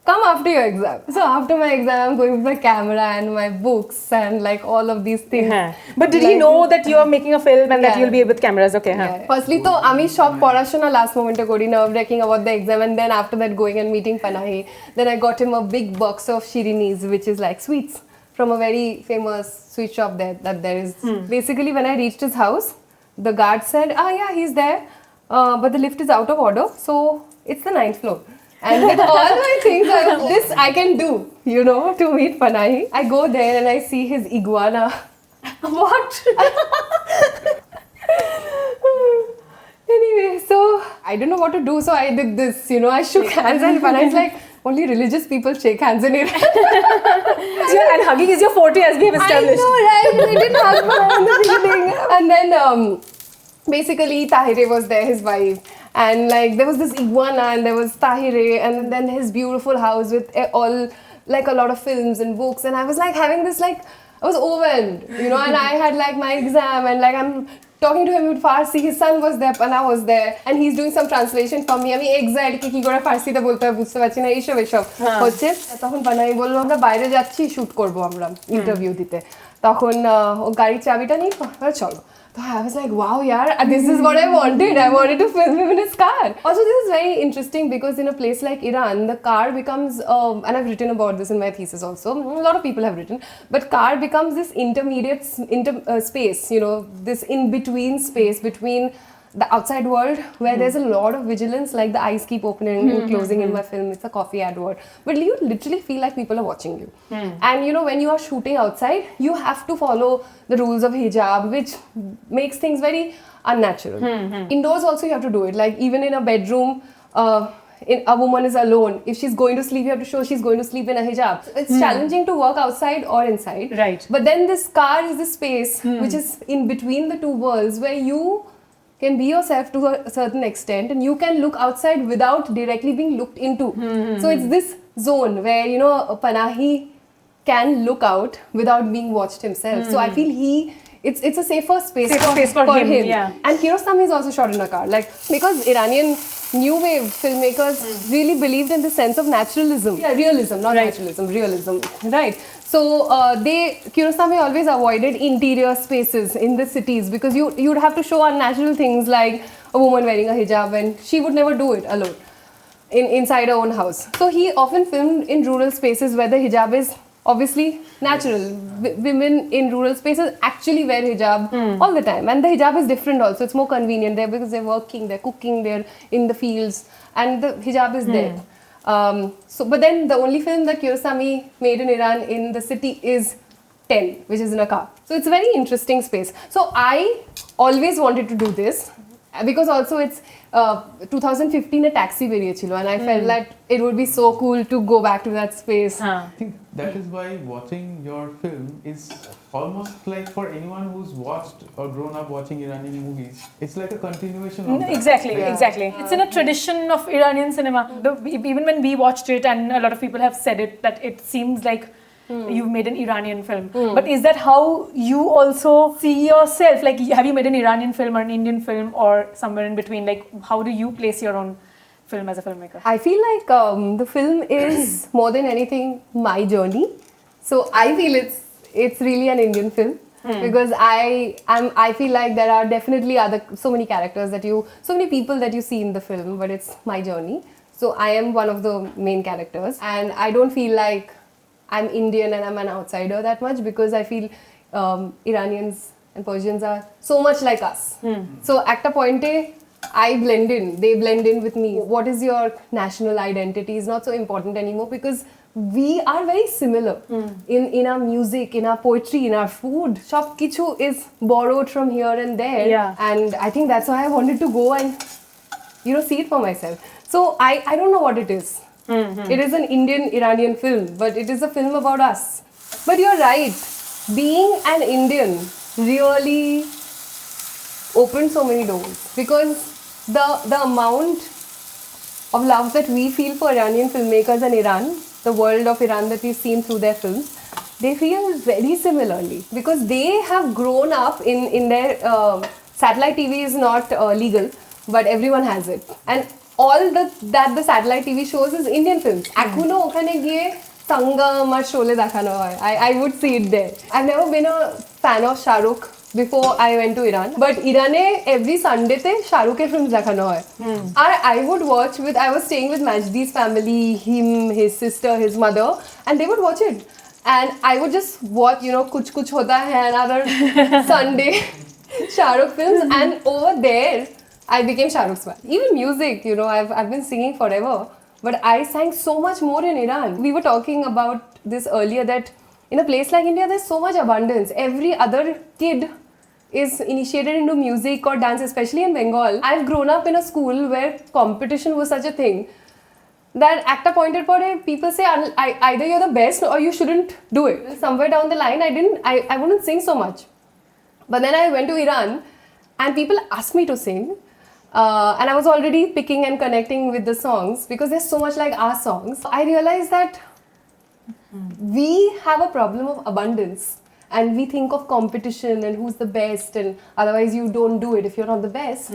come after your exam. So after my exam, I'm going with my camera and my books and like all of these things. But did he know that you are making a film and that you'll be with cameras? Okay. Firstly, to ami shop porashona last moment kori, nerve-wracking about the exam, and then after that going and meeting Panahi. Then I got him a big box of Shirinis, which is like sweets from a very famous sweet shop there that there is. Basically, when I reached his house, the guard said, yeah, he's there, but the lift is out of order, so it's the 9th floor. And with all my things, this I can do, you know, to meet Panahi. I go there and I see his iguana. What? Anyway, so I don't know what to do, so I did this, you know, I shook hands and Panahi's like, only religious people shake hands in Iran. And hugging is your forte, as we have established. I know, right? We didn't hug in the beginning. And then basically Tahire was there, his wife. And like there was this iguana and there was Tahire and then his beautiful house with all like a lot of films and books. And I was like having this like, I was overwhelmed, you know, and I had like my exam and like I'm talking to him with Farsi, his son was there, Pana was there, and he's doing some translation for me. আমি excite কি করে ফার্সিতে বলতে হয় বুঝতে পারছি না এইসব হচ্ছে তখন পানাই বললো আমরা বাইরে যাচ্ছি শুট করব আমরা ইন্টারভিউ দিতে তখন ও গাড়ির চাবিটা নিয়ে চলো So I was like, wow, yeah, this is what I wanted. I wanted to film him in his car. Also, this is very interesting because in a place like Iran, the car becomes, and I've written about this in my thesis also, a lot of people have written, but car becomes this intermediate space, you know, this in-between space between the outside world where there's a lot of vigilance, like the eyes keep opening and closing in my film. It's a coffee ad word, but you literally feel like people are watching you. And you know, when you are shooting outside, you have to follow the rules of hijab, which makes things very unnatural. Indoors also you have to do it, like even in a bedroom, a woman is alone. If she's going to sleep, you have to show she's going to sleep in a hijab. It's challenging to work outside or inside. Right. But then this car is the space which is in between the two worlds where you can be yourself to a certain extent and you can look outside without directly being looked into. So it's this zone where, you know, Panahi can look out without being watched himself. So I feel it's a safer space for him. Yeah. And Kiarostami is also shot in a car. Like, because Iranian new wave filmmakers really believed in the sense of naturalism. Yeah, realism, not naturalism, realism. Right. So Kiarostami always avoided interior spaces in the cities because you'd have to show unnatural things like a woman wearing a hijab and she would never do it alone inside her own house. So he often filmed in rural spaces where the hijab is obviously natural. Women in rural spaces actually wear hijab all the time, and the hijab is different also. It's more convenient there because they're working, they're cooking, they're in the fields, and the hijab is there. But then the only film that Kiarostami made in Iran in the city is 10, which is in a car. So it's a very interesting space. So I always wanted to do this because also it's 2015 a taxi beriyechilo and I felt that it would be so cool to go back to that space. I think that is why watching your film is almost like for anyone who's watched or grown up watching Iranian movies, it's like a continuation of that. Exactly. It's in a tradition of Iranian cinema. Even when we watched it, and a lot of people have said it, that it seems like you've made an Iranian film. But is that how you also see yourself? Like, have you made an Iranian film or an Indian film or somewhere in between? Like, how do you place your own film as a filmmaker? I feel like the film is more than anything my journey. So I feel it's really an Indian film because I feel like there are definitely so many characters so many people that you see in the film, but it's my journey. So I am one of the main characters, and I don't feel like I'm Indian and I'm an outsider that much because I feel Iranians and Persians are so much like us. So at a point I blend in, they blend in with me. What is your national identity is not so important anymore because we are very similar in our music, in our poetry, in our food. Shop kichu is borrowed from here and there. And I think that's why I wanted to go and, you know, see it for myself. So I don't know what it is. It is an Indian-Iranian film, but it is a film about us. But you're right, being an Indian really opened so many doors because the amount of love that we feel for Iranian filmmakers and Iran, the world of Iran that we've seen through their films, they feel very similarly because they have grown up in their satellite TV is not legal, but everyone has it. And all that the satellite TV shows is Indian films. Akuno okhane giye Sangam or Sholay dekhano hoy. I would see it there. I've never been a fan of Shah Rukh before I went to Iran, but Irane every Sunday te Shah Rukh ke films dekhano hoy. I would watch I was staying with Majdi's family, him, his sister, his mother, and they would watch it. And I would just watch, you know, Kuch Kuch Hota Hai, another Sunday Shah Rukh films, and over there I became Shah Rukh's fan. Even music, you know, I've been singing forever, but I sang so much more in Iran. We were talking about this earlier that in a place like India, there's so much abundance. Every other kid is initiated into music or dance, especially in Bengal. I've grown up in a school where competition was such a thing. that একটা পয়েন্টের পরে people say either you're the best or you shouldn't do it. Somewhere down the line I wouldn't sing so much. But then I went to Iran and people asked me to sing. And I was already picking and connecting with the songs because they're so much like our songs. I realized that we have a problem of abundance and we think of competition and who's the best, and otherwise you don't do it if you're not the best.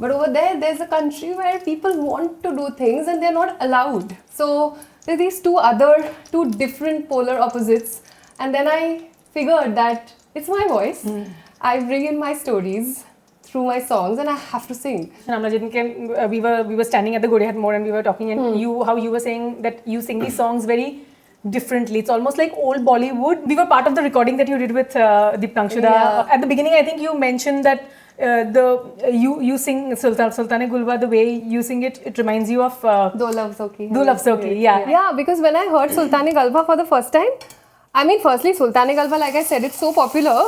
But over there, there's a country where people want to do things and they're not allowed. So there's these two different polar opposites, and then I figured that it's my voice. I bring in my stories through my songs and I have to sing. We were standing at the Gorihat Mode and we were talking, and how you were saying that you sing these songs very differently. It's almost like old Bollywood. We were part of the recording that you did with Deepkangshuda. Yeah. At the beginning, I think you mentioned that you sing Sultan Ghalbha, the way you sing it, it reminds you of Do Love Soki. Do Love Soki. Yeah, because when I heard Sultan Ghalbha for the first time, I mean, firstly, Sultan Ghalbha, like I said, it's so popular.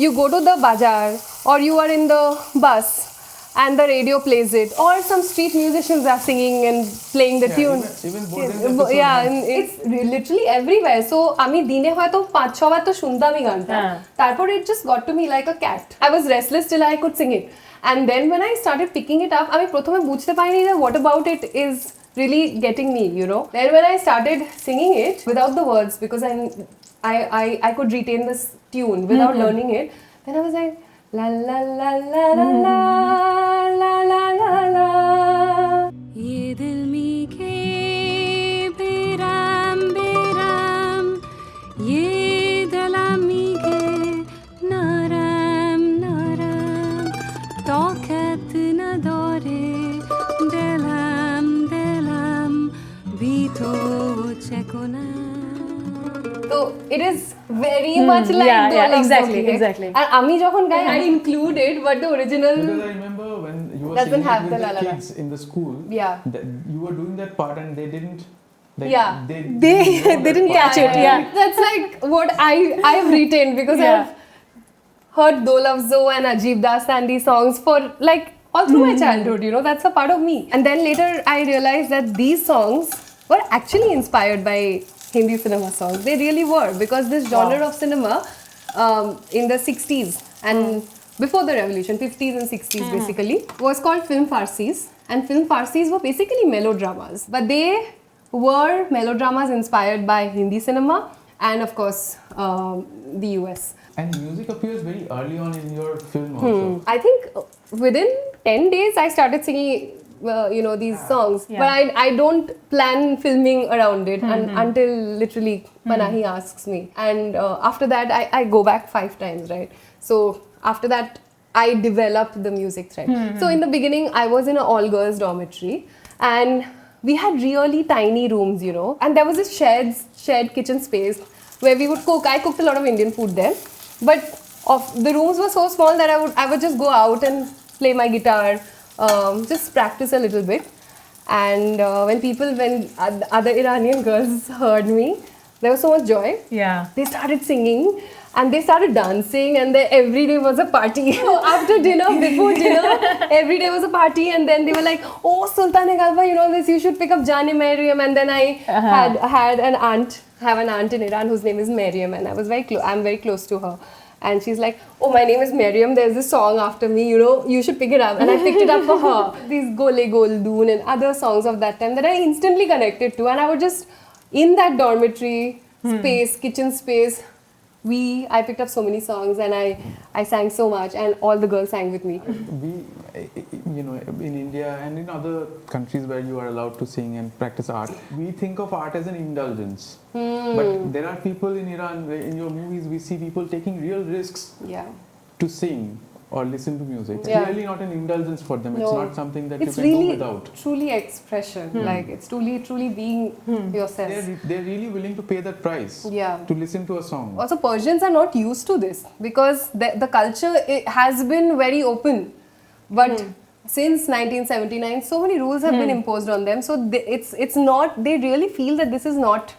You go to the bazaar or you are in the bus and the radio plays it, or some street musicians are singing and playing the tune. Even it's literally everywhere. So আমি দিনে হয়তো 5-6 বার তো শুনতামই গানটা, তারপর it just got to me like a cat. I was restless till I could sing it, and then when I started picking it up, আমি প্রথমে বুঝতে পারিনি that what about it is really getting me, you know. Then when I started singing it without the words, because I could retain this tune without learning it, then I was like la la la la la la la la la la. Ye dil mein ke beram beram, ye dalam mein ke naram naram, taqat na dare delam delam bito chekona. So it is very much like Do Love exactly, Soki. exactly. And আমি যখন গাই I include it, but the original Because I remember when you were doesn't singing have it the with la the la la. kids in the school, Yeah. you were doing that part and they didn't. Like, Yeah. they didn't catch it. Yeah. That's like what I've retained because I've heard Do Love So and Ajib Dastani songs for like all through my childhood, you know, that's a part of me. And then later I realized that these songs were actually inspired by Hindi cinema songs. They really were, because this genre of cinema in the 60s and before the revolution, 50s and 60s basically, was called film Farsis. And film Farsis were basically melodramas. But they were melodramas inspired by Hindi cinema and of course the US. And music appears very early on in your film also. I think within 10 days I started singing these songs, but I don't plan filming around it until literally Panahi asks me, and after that I go back 5 times, right? So after that I develop the music thread. So in the beginning I was in an all girls dormitory and we had really tiny rooms, you know, and there was this shared kitchen space where we would cook. I cooked a lot of Indian food there, but the rooms were so small that I would just go out and play my guitar, just practice a little bit. And when other Iranian girls heard me, there was so much joy. Yeah. They started singing and they started dancing, and every day was a party. After dinner, before dinner, every day was a party. And then they were like, "Oh, Sultan Ghalbha, you know this, you should pick up Jani Maryam." And then I have an aunt in Iran whose name is Maryam, and I'm very close to her. And she's like, "Oh, my name is Maryam, there's this song after me, you know, you should pick it up." And I picked it up for her. These Gole Goldoon and other songs of that time that I instantly connected to. And I would just, in that dormitory space, kitchen space, I picked up so many songs and I sang so much, and all the girls sang with me. We, in India and in other countries where you are allowed to sing and practice art, we think of art as an indulgence. But there are people in Iran, where in your movies we see people taking real risks to sing or listen to music. It's really not an indulgence for them. It's not something that you can do without. It's truly expression. Like, it's truly being yourself. They're really willing to pay that price to listen to a song. Also, Persians are not used to this because the culture has been very open. But since 1979, so many rules have been imposed on them. So they really feel that this is not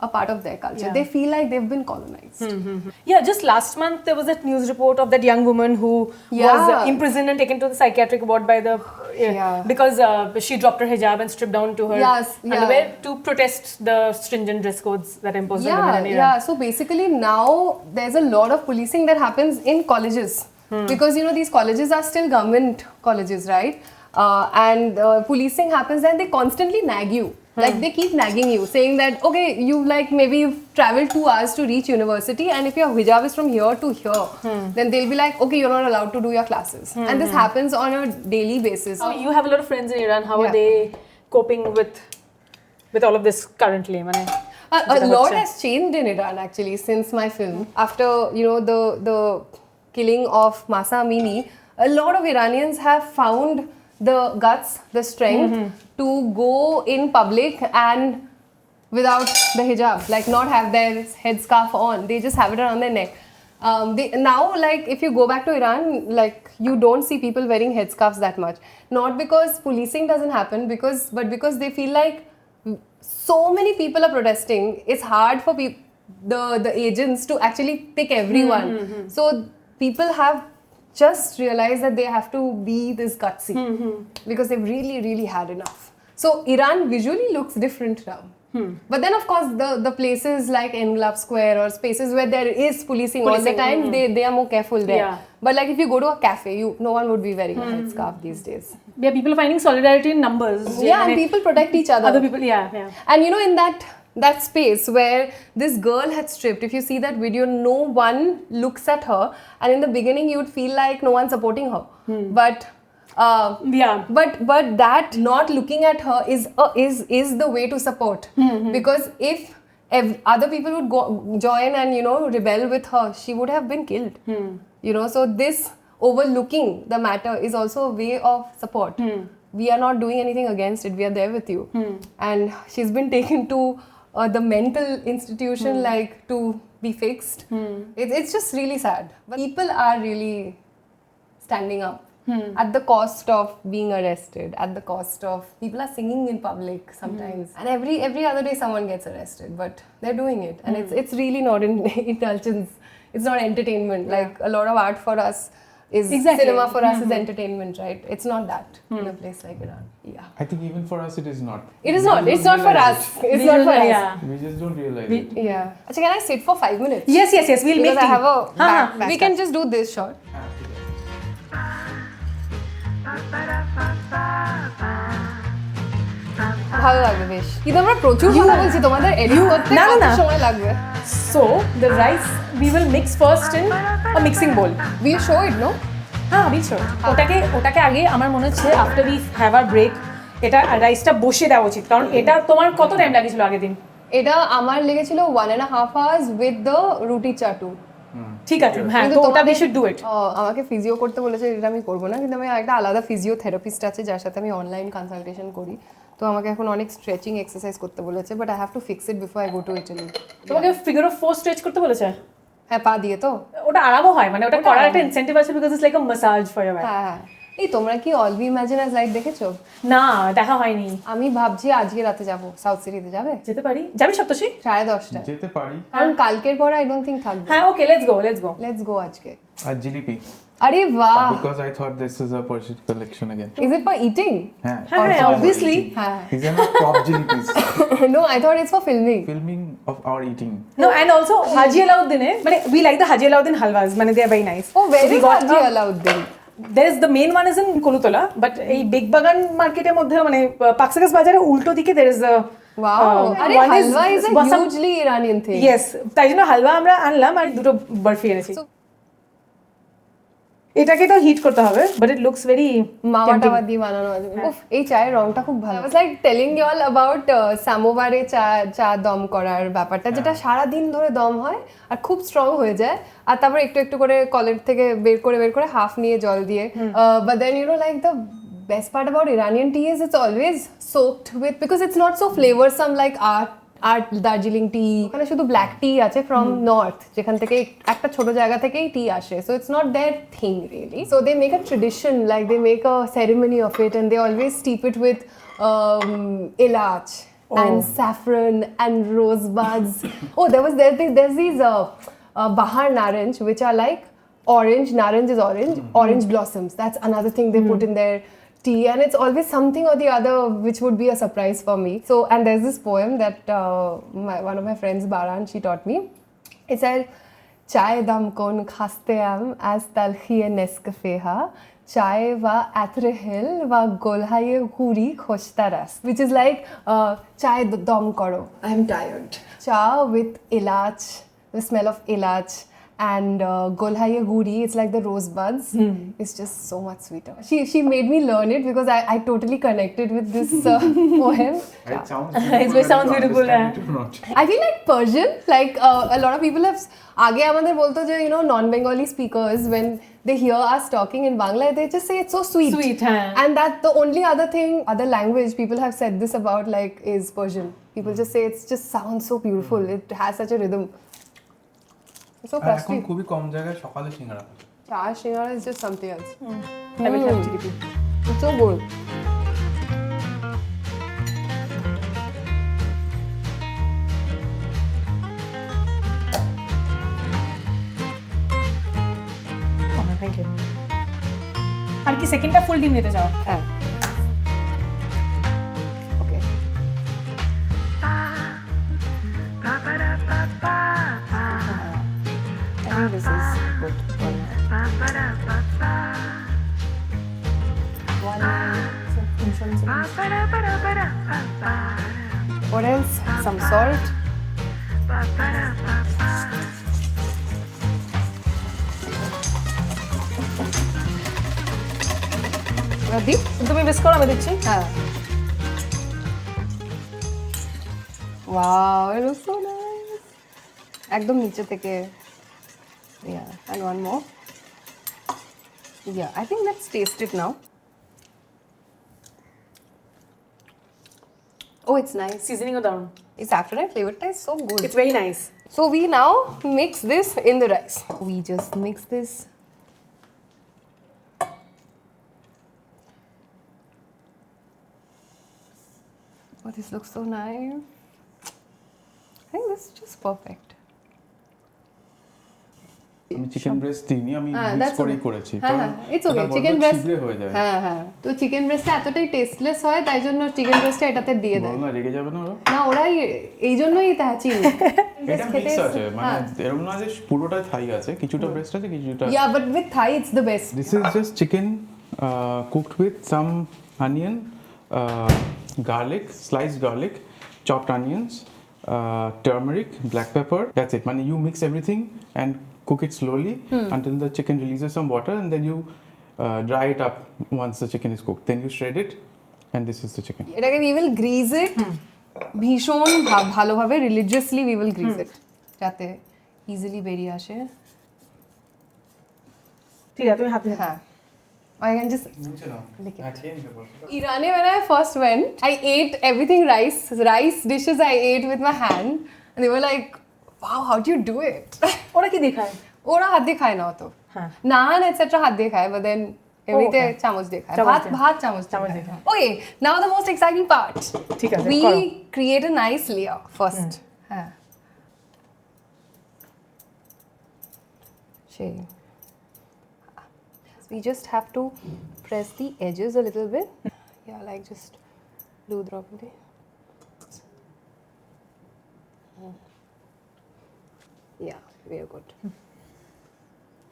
a part of their culture. They feel like they've been colonized. Yeah, just last month there was that news report of that young woman who was imprisoned and taken to the psychiatric ward by the because she dropped her hijab and stripped down to her underwear to protest the stringent dress codes that are imposed on women in Iran. Yeah, so basically now there's a lot of policing that happens in colleges because you know these colleges are still government colleges, right? And policing happens and they constantly nag you. Like they keep nagging you, saying that okay, maybe you've traveled 2 hours to reach university, and if your hijab is from here to here, then they'll be like, okay, you're not allowed to do your classes, and this happens on a daily basis. So you have a lot of friends in Iran. How are they coping with all of this currently? A lot has changed in Iran actually since my film. After the killing of Mahsa Amini, a lot of Iranians have found the guts, the strength to go in public and without the hijab, like not have their headscarf on. They just have it around their neck. Now, like if you go back to Iran, like you don't see people wearing headscarves that much. Not because policing doesn't happen, but because they feel like so many people are protesting. It's hard for the agents to actually pick everyone. So people have just realize that they have to be this gutsy because they've really, really had enough. So Iran visually looks different now. But then of course the places like Englab Square or spaces where there is policing all the time, they are more careful there. Yeah. But like if you go to a cafe, no one would be wearing a headscarf these days. Yeah, people are finding solidarity in numbers. Yeah, and people protect each other. Other people, yeah. And in that space where this girl had stripped, if you see that video, no one looks at her, and in the beginning you would feel like no one's supporting her. But that not looking at her is the way to support. Because if other people would go join and rebel with her, she would have been killed. So this overlooking the matter is also a way of support. We are not doing anything against it, we are there with you. And she's been taken to the mental institution like to be fixed. It's just really sad. But people are really standing up at the cost of being arrested, at the cost of people are singing in public sometimes, and every other day someone gets arrested, but they're doing it, and it's really not indulgence. It's not entertainment. Like a lot of art for us is cinema for us is entertainment, right? It's not that in a place like Iran. Yeah. I think even for us it is not. It is not. It's not for us. It's not for us. We just don't realize it. Yeah. Achha, can I sit for 5 minutes? Yes. We'll make tea. I have a back. We can just do this shot. ভালো লাগবে বেশ, কিন্তু আমরা প্রচুর কথা বলছি, তোমাদের edit করতে কত সময় লাগবে? So the rice we will mix first in a mixing bowl. We show it, no? হ্যাঁ, we show. ওটাকে আগে আমার মনে হচ্ছে after we have our break এটা রাইসটা বসিয়ে দেওয়া উচিত, কারণ এটা তোমার কত টাইম লাগেছিল আগের দিন? এটা আমার লেগেছিল 1.5 hours with the রুটি চাটু। ঠিক আছে, হ্যাঁ, তো ওটা we should do it. আমাকে ফিজিও করতে বলেছে, এটা আমি করব না, কিন্তু আমি একটা আলাদা ফিজিওথেরাপিস্ট আছে যার সাথে আমি অনলাইন কনসালটেশন করি, তো আমাকে এখন অনেক স্ট্রেচিং এক্সারসাইজ করতে বলেছে, but I have to fix it before I go to Italy. তোমাকে ফিগার অফ 4 স্ট্রেচ করতে বলেছে? হ্যাঁ, পা দিয়ে। তো ওটা আরামও হয়, মানে ওটা করার একটা ইনসেন্টিভ আছে because it's like a massage for your back. হ্যাঁ। এই তোমরা কি all we imagine as light দেখেছো? না, দেখা হয়নি। আমি ভাবছি আজকে রাতে যাব সাউথ সিটিতে। যাবে? যেতে পারি। যাবি সপ্তশী? 10:30 যেতে পারি, কারণ কালকের পরে আই ডোন্ট থিংক থাকবে। হ্যাঁ, ওকে, লেটস গো আজকে। আর জিলিপি। আরে বাহ, because I thought this is a Persian collection again. Is it for eating? হ্যাঁ, obviously. These are not prop jilipis. No, I thought it's for filming of our eating. No, and also Haji Alauddin, মানে we like the Haji Alauddin halwas, মানে they are very nice. Oh, where is Haji Alauddin? There is the main one is in Kolutola, but এই Big Bagan market-এর মধ্যে মানে পাকসাগাস বাজারে উল্টো দিকে there is a আরে halwa is a hugely Iranian thing. Yes, তাই জন্য হালওয়া আমরা আনলাম আর দুটো বরফি এনেছি। এটাকে তো হিট করতে হবে, বাট ইট লুকস ভেরি মাওয়াটাওয়া দিয়ে বানানো আছে। উফ, এই চায়ের রংটা খুব ভালো। I was like telling you all about সামোভারে চা দম করার ব্যাপারটা, যেটা সারা দিন ধরে দম হয় আর খুব স্ট্রং হয়ে যায়, আর তারপর একটু একটু করে কলের থেকে বের করে হাফ নিয়ে জল দিয়ে, but then like the best part about Iranian tea is it's always soaked with, because it's not so flavorsome like our Darjeeling টি। ওখানে শুধু ব্ল্যাক টি আছে ফ্রম নর্থ, যেখান থেকে একটা ছোট জায়গা থেকেই টি আসে, so it's not their thing really. So they make a tradition, like they make a ceremony of it, and they always steep it with elach and saffron and rosebuds. Oh, there's these bahar naranj, which are like orange. Naranj is orange. Orange blossoms. That's another thing they put in their tea, and it's always something or the other which would be a surprise for me. So, and there's this poem that one of my friends, Baran, she taught me. It said, "Chai dam kon khaste am as talkhiye Nescafe ha, chai va atrehil va golhaye huri khoshtaras," which is like chai dam karo. I'm tired. Cha with ilach, the smell of ilach. And golhaye guri, it's like the rosebuds. It's just so much sweeter. She made me learn it because I totally connected with this poem. It sounds It sounds beautiful. I feel like Persian, like a lot of people have आगे हमारे बोलते जो non-Bengali speakers, when they hear us talking in Bangla, they just say it's so sweet. Sweet, huh? And that the only other thing, other language people have said this about like is Persian. People just say it's just sounds so beautiful. It has such a rhythm. So এখন crusty. খুবই কম জায়গায় সকালে সিঙ্গারা Chai Shiraz is just something else. I will have GDP. It's so good. Thank you. আর কি সেকেন্ডটা ফুল ডিম দিতে চাও? হ্যাঁ। Okay. I think this is good. What else? Some salt. Ready? তুমি বেশ করো, আমি দিচ্ছি। হ্যাঁ। Wow, it looks so nice. একদম নিচে থেকে. Yeah, and one more. Yeah, I think let's taste it now. Oh, it's nice. Seasoning ও দারুণ। It's Affectionate flavor is so good. It's very nice. So we now mix this in the rice. We just mix this. Oh, this looks so nice. I think this is just perfect. আমি chicken breast দিইনি, আমি mix করেই করেছি। হ্যাঁ, it's okay. Chicken breast হয়ে যায়। হ্যাঁ। তো চিকেন ব্রেস্টটা এতটাই টেস্টলেস হয়, তাই জন্য চিকেন ব্রেস্টটা এটাতে দিয়ে দেয়। না রেগে যাবে না ওরা? না, ওরাই এই জন্যই তাহাচিন। এটা মিক্স আছে, মানে এরকম না যে পুরোটাই থাই আছে, কিছুটা ব্রেস্ট আছে, কিছুটা। Yeah, but with Thai it's the best. This is just chicken cooked with some onion, garlic, sliced garlic, chopped onions, turmeric, black pepper. That's it. Man, you mix everything and cook it slowly until the chicken releases some water, and then you dry it up once the chicken is cooked. Then you shred it, and this is the chicken. এটাকে we will grease it ভীষণ ভালোভাবে, religiously we will grease it যাতে easily বেরিয়ে আসে। ঠিক আছে, তুমি হাতে। হ্যাঁ, I can just বুঝছো না lick it. খেয়ে নিতে পারো। Iran, when I first went, I ate everything rice dishes I ate with my hand, and they were like, wow, how do you do it? ওরা কি দেখায়? ওরা হাত দিয়ে খায় না অত, নান এটসেট্রা হাত দিয়ে খায়, but then এমনিতে চামচ দিয়ে খায়, ভাত চামচ দিয়ে খায়। Okay, now the most exciting part. ঠিক আছে, We করো। create a nice layer first. হ্যাঁ, সেই we just have to press the edges a little bit. Yeah, like just do drop it. Yeah, very good.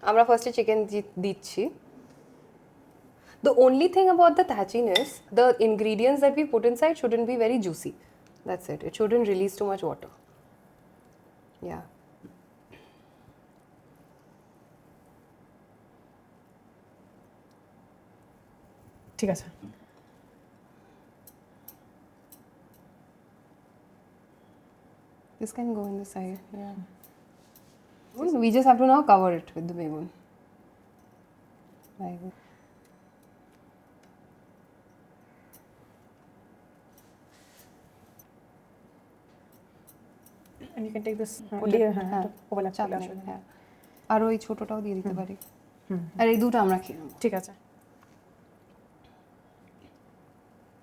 আমরা ফার্স্টে chicken দিচ্ছি। The only thing about the tachin is the ingredients that we put inside shouldn't be very juicy. That's it. It shouldn't release too much water. Yeah. ঠিক আছে। This can go in the side. Yeah. We just have to now cover it with the begun. Like that. And you can take this হ্যাঁ, overlap চাপ চলে নেই, আসবে। হ্যাঁ। আর ওই ছোটটাও দিয়ে দিতে পারি। আর এই দুটো আমরা খেয়ে নেবো। ঠিক আছে।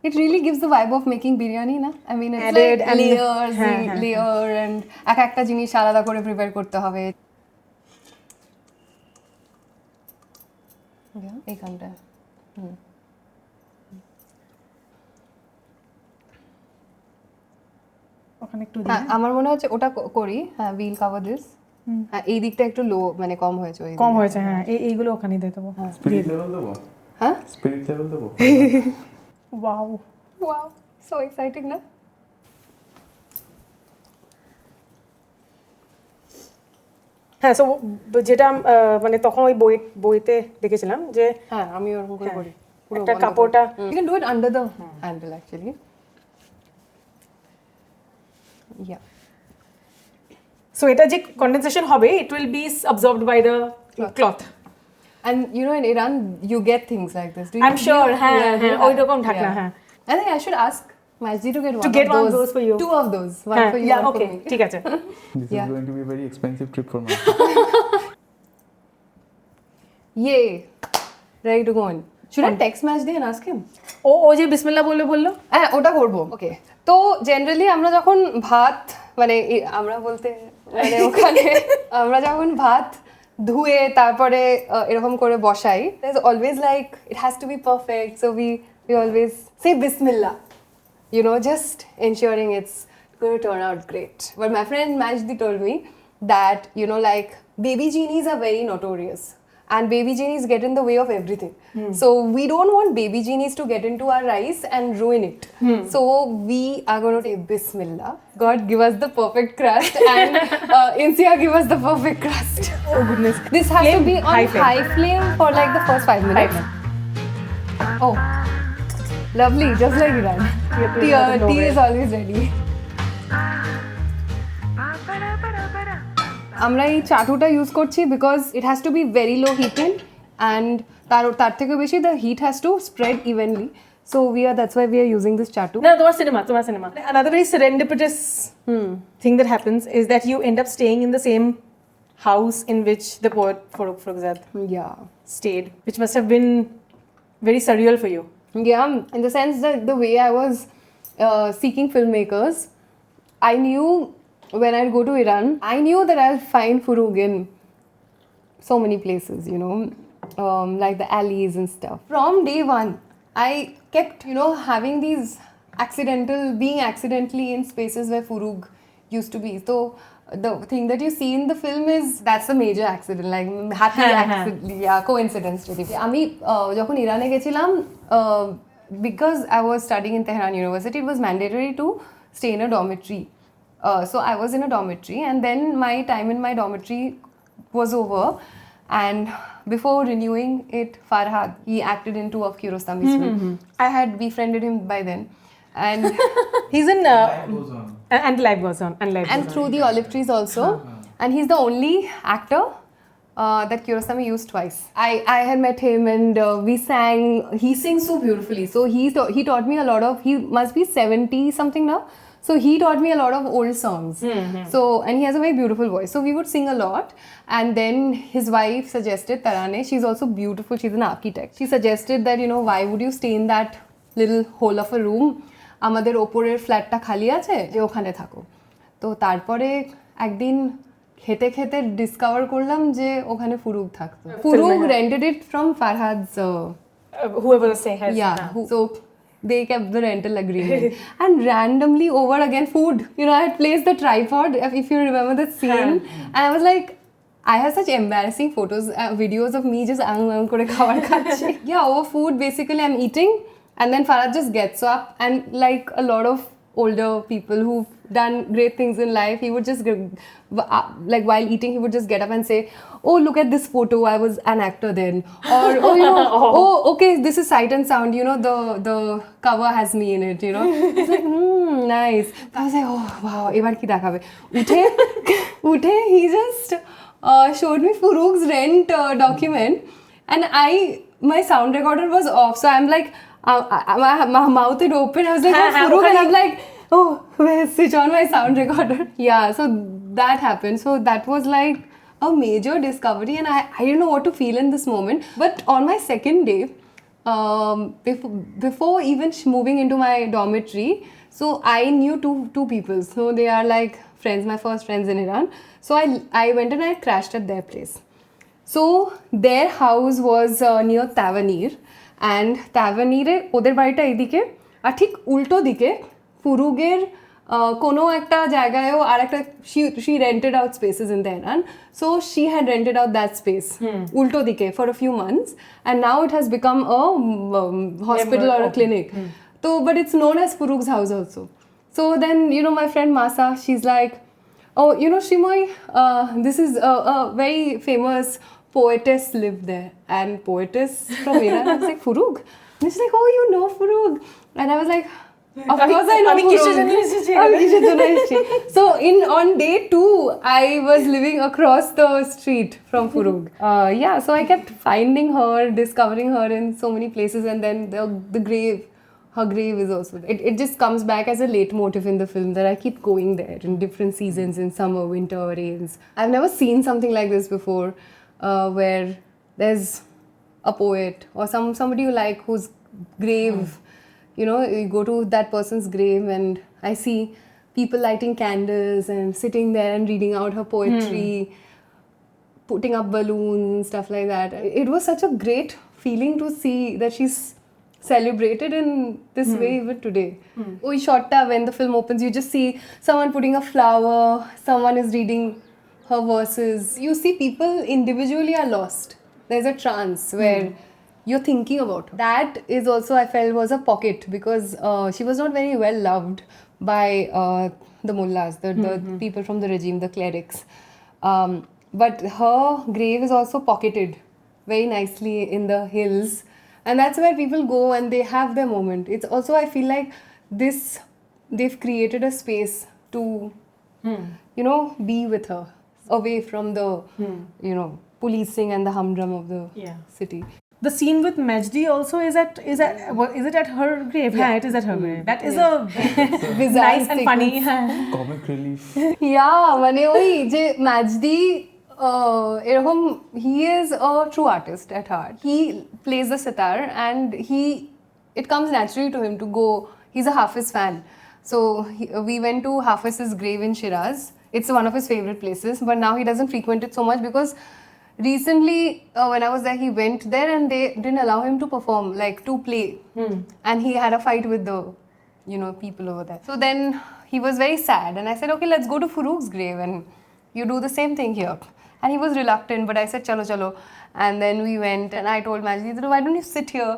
it really gives the vibe of making biryani, na? I mean, it's Added like and- layers, হ্যাঁ, layer, and একটা জিনিস আলাদা করে prepare করতে হবে. Yeah, এইখানটা. ওখানে একটু হ্যাঁ, আমার মনে হচ্ছে ওটা করি। হ্যাঁ, we'll cover this. হ্যাঁ, এই দিকটা একটু লো, মানে কম হয়েছে ওই কম দিকে। হয়েছে, হ্যাঁ এইগুলো ওখানে দিয়ে দেবো। স্পিরিট লেভেল দেবো, হ্যাঁ, স্পিরিট লেভেল দেবো। ওয়াও, wow, so exciting, না? হ্যাঁ। সো যেটা মানে তখন ওই বইতে দেখেছিলাম যে হ্যাঁ, আমি ওরকম করে করি। পুরো একটা বন্ধ করে। কাপড়টা You can do it under the handle actually. Yeah. So এটা যে কন্ডেনসেশন হবে, it will be absorbed by the cloth. And you know, in Iran, you get things like this. Do you? I'm sure, হ্যাঁ Yeah, হ্যাঁ yeah. ওই রকম ঢাকনা, হ্যাঁ। I think I should ask Majdi to get one of those for you. Two of those. One হ্যাঁ, for you, yeah, one okay, for me. ঠিক আছে। This Yeah. is going to be a very expensive trip for me. Yay. Ready to go on. Should I text Majdi and ask him? ও যে বিসমিল্লাহ বললো হ্যাঁ, ওটা করবো। ওকে, তো generally আমরা যখন ভাত, মানে আমরা বলতে মানে ওখানে আমরা যখন ভাত ধুয়ে তারপরে এরকম করে বসাই, there's always like it has to be perfect, so we always say Bismillah, you know, just ensuring it's going to turn out great. But my friend Majdi told me that, you know, like baby genies are very notorious. And baby genies get in the way of everything. So we don't want baby genies to get into our rice and ruin it. So we are going to say Bismillah. God give us the perfect crust and Insia give us the perfect crust. Oh goodness. This has to be on High high flame. flame for like the first 5 minutes. Oh, lovely, just like Iran. Tea is always ready. আমরা এই চাটুটা use করছি because it has to be very low heating and তার থেকে বেশি the heat has to spread evenly so that's why we are using this chatu No, তোমার cinema. Another very serendipitous thing that happens is that you end up staying in the same house in which the poet Forugh Farrokhzad yeah stayed, which must have been very surreal for you. yeah in the sense that the way I was seeking filmmakers, I knew when I'd go to Iran, I knew that I'll find Forugh in so many places, you know, like the alleys and stuff. From day one, I kept, you know, having these being accidentally in spaces where Forugh used to be. So the thing that you see in the film that's a major accident, like happy accident, yeah, coincidence really. আমি যখন ইরানে গেছিলাম, because I was studying in Tehran University, it was mandatory to stay in a dormitory. So I was in a dormitory, and then my time in my dormitory was over, and before renewing it, Farhad, he acted in 2 of Kiarostami's films. I had befriended him by then, and He's in goes on. and life goes on and through the olive trees also, and he's the only actor that Kiarostami used twice. I had met him, and we sang. He sings so beautifully. So he taught me a lot of. He must be 70 something now. So he taught me a lot of old songs. So, and he has a very beautiful voice. So we would sing a lot. And then his wife suggested, Tarane, she's also beautiful, she's an architect. She suggested that, you know, why would you stay in that little hole of a room? আমাদের ওপরের ফ্ল্যাটটা খালি আছে, যে ওখানে থাকো। তো তারপরে একদিন খেতে খেতে ডিসকভার করলাম যে ওখানে ফুরুগ থাকতো। ফুরুগ rented it from Farhad's whoever say has. so they kept the rental agreement. And randomly over again food, you know, I had placed the tripod, if you remember that scene, and I was like, I have such embarrassing photos, videos of me just kore khawar khachi. Yeah, over food basically I'm eating, and then Farhad just gets up, and like a lot of older people who've done great things in life, he would just like while eating he would just get up and say, oh, look at this photo, I was an actor then, or oh, you know, oh, okay, this is Sight and Sound, you know, the cover has me in it, you know. It's like nice. I was like, oh wow, ebar ki dekhabe. Uthe he just showed me Furugh's rent document, and my sound recorder was off, so I'm like my mouth is open. I was like, oh, Forugh, and I'm like, oh, switch on my sound recorder. Yeah, so that happened. So that was like a major discovery, and I didn't know what to feel in this moment. But on my second day, before even moving into my dormitory, so I knew two people. So they are like friends, my first friends in Iran. So I went and I crashed at their place. So their house was near Tavanir, and Tavanir ওদের বাড়িটা এদিকে আর ঠিক উল্টো দিকে ফুরুগের কোনো একটা জায়গায়ও আর একটা she rented out spaces in Tehran. So she had rented out that space উল্টো দিকে for a few months, and now it has become a hospital or a clinic. So but it's known as Forough's house also. So then my friend Masa, she's like, oh, Sreemoyee, this is a very famous poetess lived there, and poetess from Iran. I was like, Forugh? And she's like, oh, you know Forugh? And I was like, of course I know Forugh. So on day 2, I was living across the street from Forugh. So I kept finding her, discovering her in so many places, and then the grave. Her grave is also there. It just comes back as a leitmotif in the film that I keep going there in different seasons, in summer, winter, rains. I've never seen something like this before, where there's a poet or somebody you like whose grave, you go to that person's grave, and I see people lighting candles and sitting there and reading out her poetry, putting up balloons and stuff like that. It was such a great feeling to see that she's celebrated in this way even today. Oi shorta, when the film opens, you just see someone putting a flower, someone is reading her verses. You see people individually are lost. There's a trance where you're thinking about her. That is also, I felt, was a pocket, because she was not very well loved by the mullahs, the people from the regime, the clerics. But her grave is also pocketed very nicely in the hills. And that's where people go and they have their moment. It's also, I feel like they've created a space to, be with her, away from the, policing and the humdrum of the city. The scene with Majdi also is it at her grave? Yeah, it is at her grave. That is a nice and funny comic relief. Yeah, মানে ওই যে Majdi, এরকম, he is a true artist at heart. He plays the sitar, and it comes naturally to him to go. He's a Hafiz fan, so we went to Hafiz's grave in Shiraz. It's one of his favorite places, but now he doesn't frequent it so much because recently when I was there, he went there and they didn't allow him to perform, like to play, and he had a fight with the people over there. So then he was very sad, and I said, okay, let's go to Forough's grave and you do the same thing here. And he was reluctant, but I said, chalo. And then we went, and I told Majdi, why don't you sit here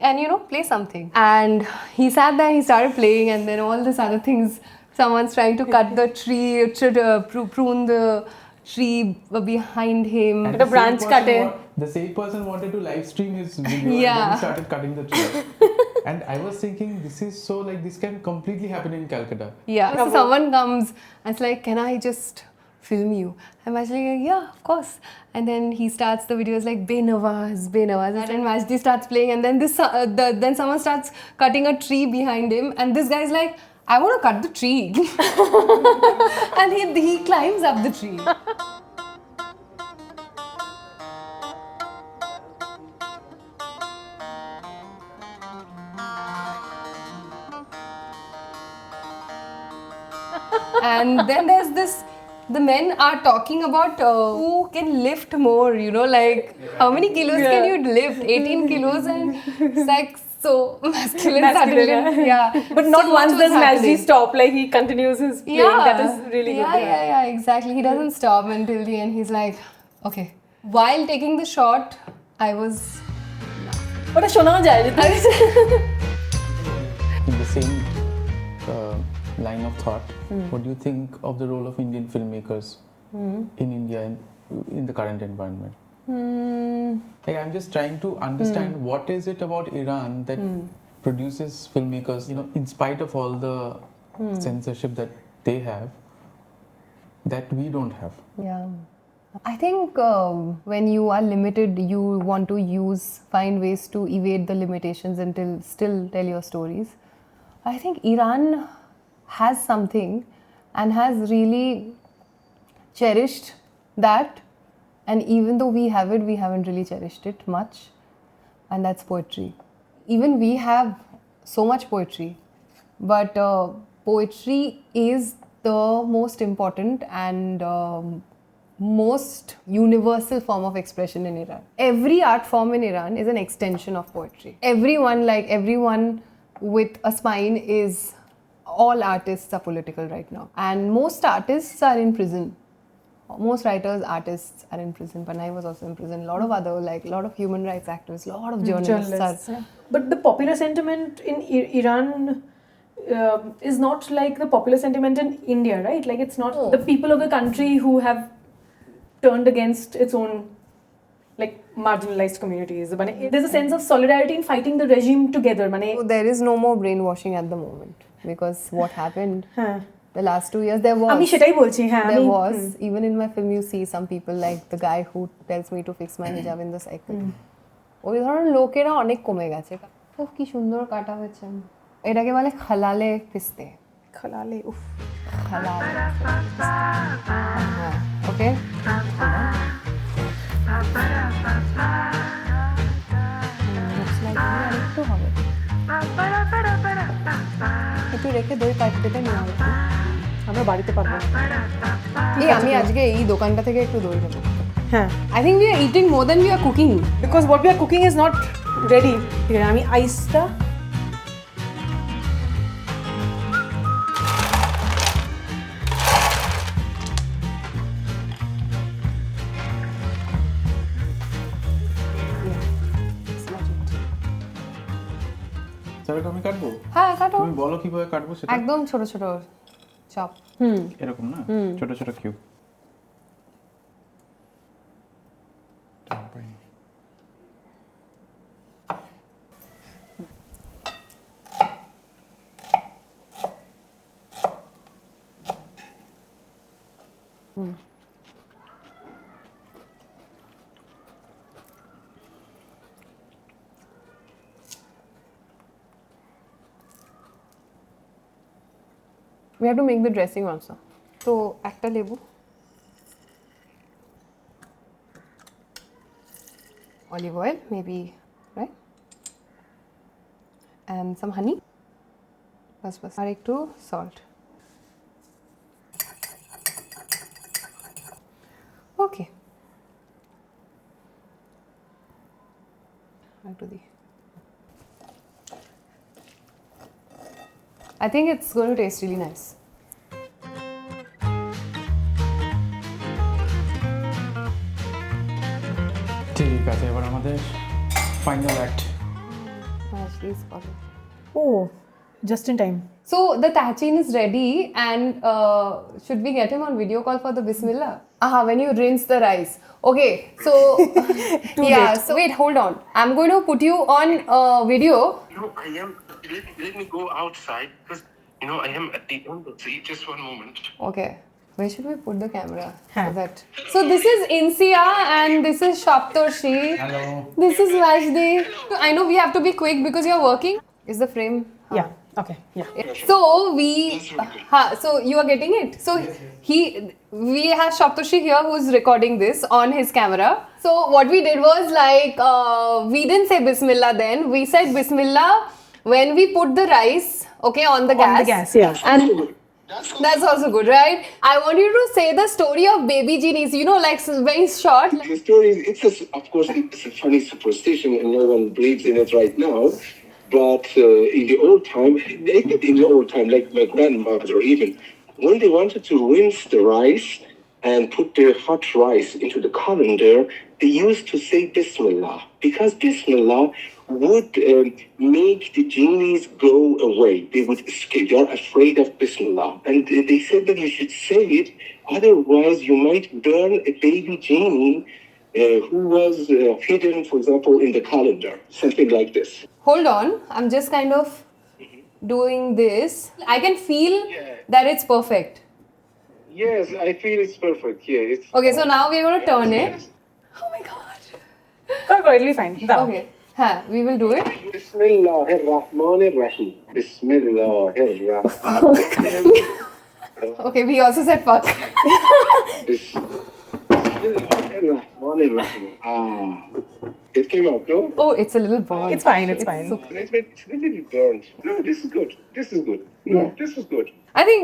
and, play something? And he sat there, he started playing, and then all these other things. Someone's trying to cut the tree, prune the tree behind him. The branch cut it. The same person wanted to live stream his video, and then he started cutting the tree. And I was thinking, this is so like, this can completely happen in Calcutta. Yeah, so someone comes and it's like, can I just film you? I'm actually like, yeah, of course. And then he starts the videos like Benawaz, and Majdi starts playing, and then then someone starts cutting a tree behind him, and this guy's like, I want to cut the tree. And he climbs up the tree. And then there's this, the men are talking about who can lift more, like how many kilos can you lift? 18 kilos, and it's like so masculine. Yeah. But not so once does Majdi stop, like he continues his playing. That is really good. Yeah, exactly. He doesn't stop until the end. He's like, okay. While taking the shot, I was... But shona jai. In the same line of thought, what do you think of the role of Indian filmmakers in India in the current environment? Like, I'm just trying to understand what is it about Iran that produces filmmakers, in spite of all the censorship that they have, that we don't have. Yeah. I think when you are limited, you want to find ways to evade the limitations and still tell your stories. I think Iran has something and has really cherished that, and even though we have it, we haven't really cherished it much. and that's poetry. Even we have so much poetry, but poetry is the most important and most universal form of expression in Iran. Every art form in Iran is an extension of poetry. Everyone with a spine is, all artists are political right now. And most artists are in prison. Most writers, artists are in prison. Panahi was also in prison. A lot of other, like a lot of human rights activists, a lot of journalists are. Yeah. But the popular sentiment in Iran is not like the popular sentiment in India, right? Like it's not the people of the country who have turned against its own like marginalized communities. There's a sense of solidarity in fighting the regime together. So there is no more brainwashing at the moment because what happened the last 2 years, there was. Even in my film, you see some people like the guy who tells me to fix my hijab in the cycle. ওই ধরনের লোকেরা অনেক কমে গেছে। খুব কি সুন্দর কাটা হয়েছে। এটাকে বলে খালালে পিস্তে। খালালে, উফ। খালালে। হ্যাঁ, ওকে। একটু হবে। একটু রেখে দই পাতিতে নিয়ে হবে। আমরা বাড়িতে পাবো। আমি আজকে এই দোকানটা থেকে একটু দই নেব। হ্যাঁ। I think we are eating more than we are cooking. Because what we are cooking is not ready. আমি আইসটা স্যার আমি কাটবো? হ্যাঁ কাটো। তুমি বলো কিভাবে কাটবো সেটা? একদম ছোট ছোট চপ। এরকম না? ছোট ছোট cube. We have to make the dressing also. So, একটা লেবু, olive oil, maybe, right? And some honey. Bas. আর একটু salt. Okay. একটু দিই। I think it's going to taste really nice. ঠিক আছে, এবার আমাদের final act. Oh, just in time. So the tachin is ready, and should we get him on video call for the Bismillah? When you rinse the rice. Okay, so yeah. So wait, hold on. I'm going to put you on video. I am. Let me go outside because I am at the embassy. Just one moment. Okay. Where should we put the camera? So this is Insia and this is Shaptorshi. Hello. This is Vajdi. I know we have to be quick because you're working. Is the frame? Yeah. Okay. Yeah. So so you are getting it. So we have Shaptorshi here who's recording this on his camera. So what we did was like we didn't say Bismillah then. We said Bismillah when we put the rice, okay, on the gas. On the gas, yeah. And that's also good, right? I want you to say the story of baby genies, like very short. The story is, of course, it's a funny superstition and no one believes in it right now. But in the old time, like my grandmother even, when they wanted to rinse the rice and put the hot rice into the colander, they used to say Bismillah, because Bismillah would make the genies go away. They would escape. They are afraid of Bismillah. And they said that you should say it, otherwise you might burn a baby genie who was hidden, for example, in the colander, something like this. Hold on, I'm just kind of doing this. I can feel that it's perfect. Yes, I feel it's perfect. Yeah, it's Okay, so now we're going to turn it. Oh my god. Completely fine. Okay, we will do it. Bismillahirrahmanirrahim. Bismillahirrahmanirrahim. Okay, we also said fuck. Bismillahirrahmanirrahim. It came out, no? Oh, it's a little burnt. It's fine, it's fine. It's a little burnt. No, this is good. This is good. No, Yeah. this is good. I think,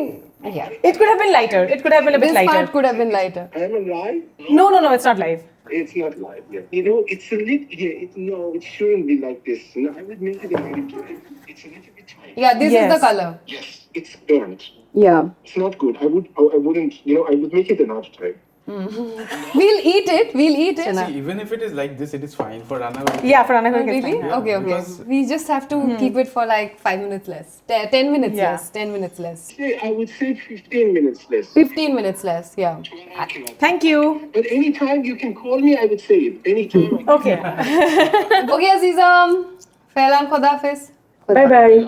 yeah. It could have been lighter. It could have been a bit This part lighter. could have been lighter. I am alive? No, it's not live. It's not live yet. You know, it's a little, no, it shouldn't be like this. No, I would make it a little bit. It's a little bit tight. Yeah, this is Yes. the color. Yes, it's burnt. Yeah. It's not good. I wouldn't, I would make it another time. We'll eat it. See, even if it is like this, it is fine for Rannaghore. Yeah, for Rannaghore. Really? Yeah, Okay. because- We just have to keep it for like 5 minutes less. 10 minutes Yeah. less. 10 minutes less. I would say 15 minutes less. 15 minutes less, yeah. Thank you. But anytime you can call me, I would say it. Anytime. Okay. Okay, Azizam. Failan Khodafis. Bye-bye.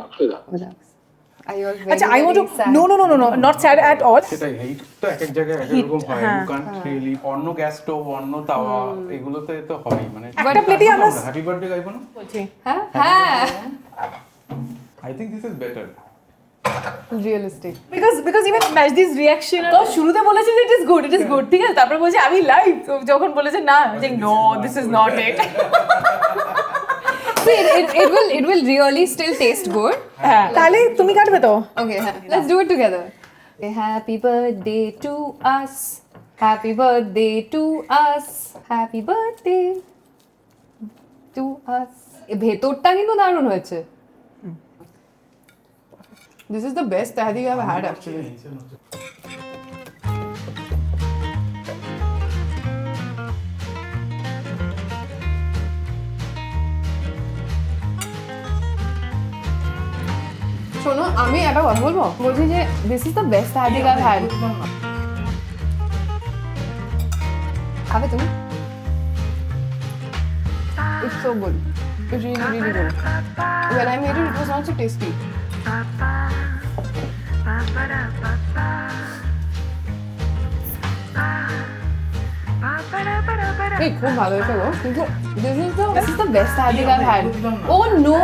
Are you all very, Acha, I want very to. sad? No. Not sad at all. সেটাই hit তো এক এক জায়গায় এক এক রকম হয় you can't really অন্য গ্যাস স্টোভ অন্য তাওয়া এগুলোতে তো হয় মানে একটা প্লেটে আমরা হ্যাপি বার্থডে গাইবো না বলছি। হ্যাঁ? হ্যাঁ। I think this is better Realistic. Because even Majdi's reaction তো শুরুতে বলেছে যে it is good ঠিক আছে তারপর বলছে আমি লাইভ যখন বলেছে না যে no this is not it See, it will really still taste good. হ্যাঁ তাহলে তুমি কাটবে তো Okay, let's do it together. Okay, happy birthday to us. Happy birthday to us. Happy birthday to us. ভেতরটা কিন্তু দারুণ হয়েছে। This is the best tahdi I've had actually. শোনো আমি একটা কথা বলবো বলছি যে this is the best tahdig I had খাবে তুমি it's so good it's really really good when I made it it was not so tasty এই খুব ভালো হয়েছে গো কিন্তু this is the best তাহাদিক I've had oh no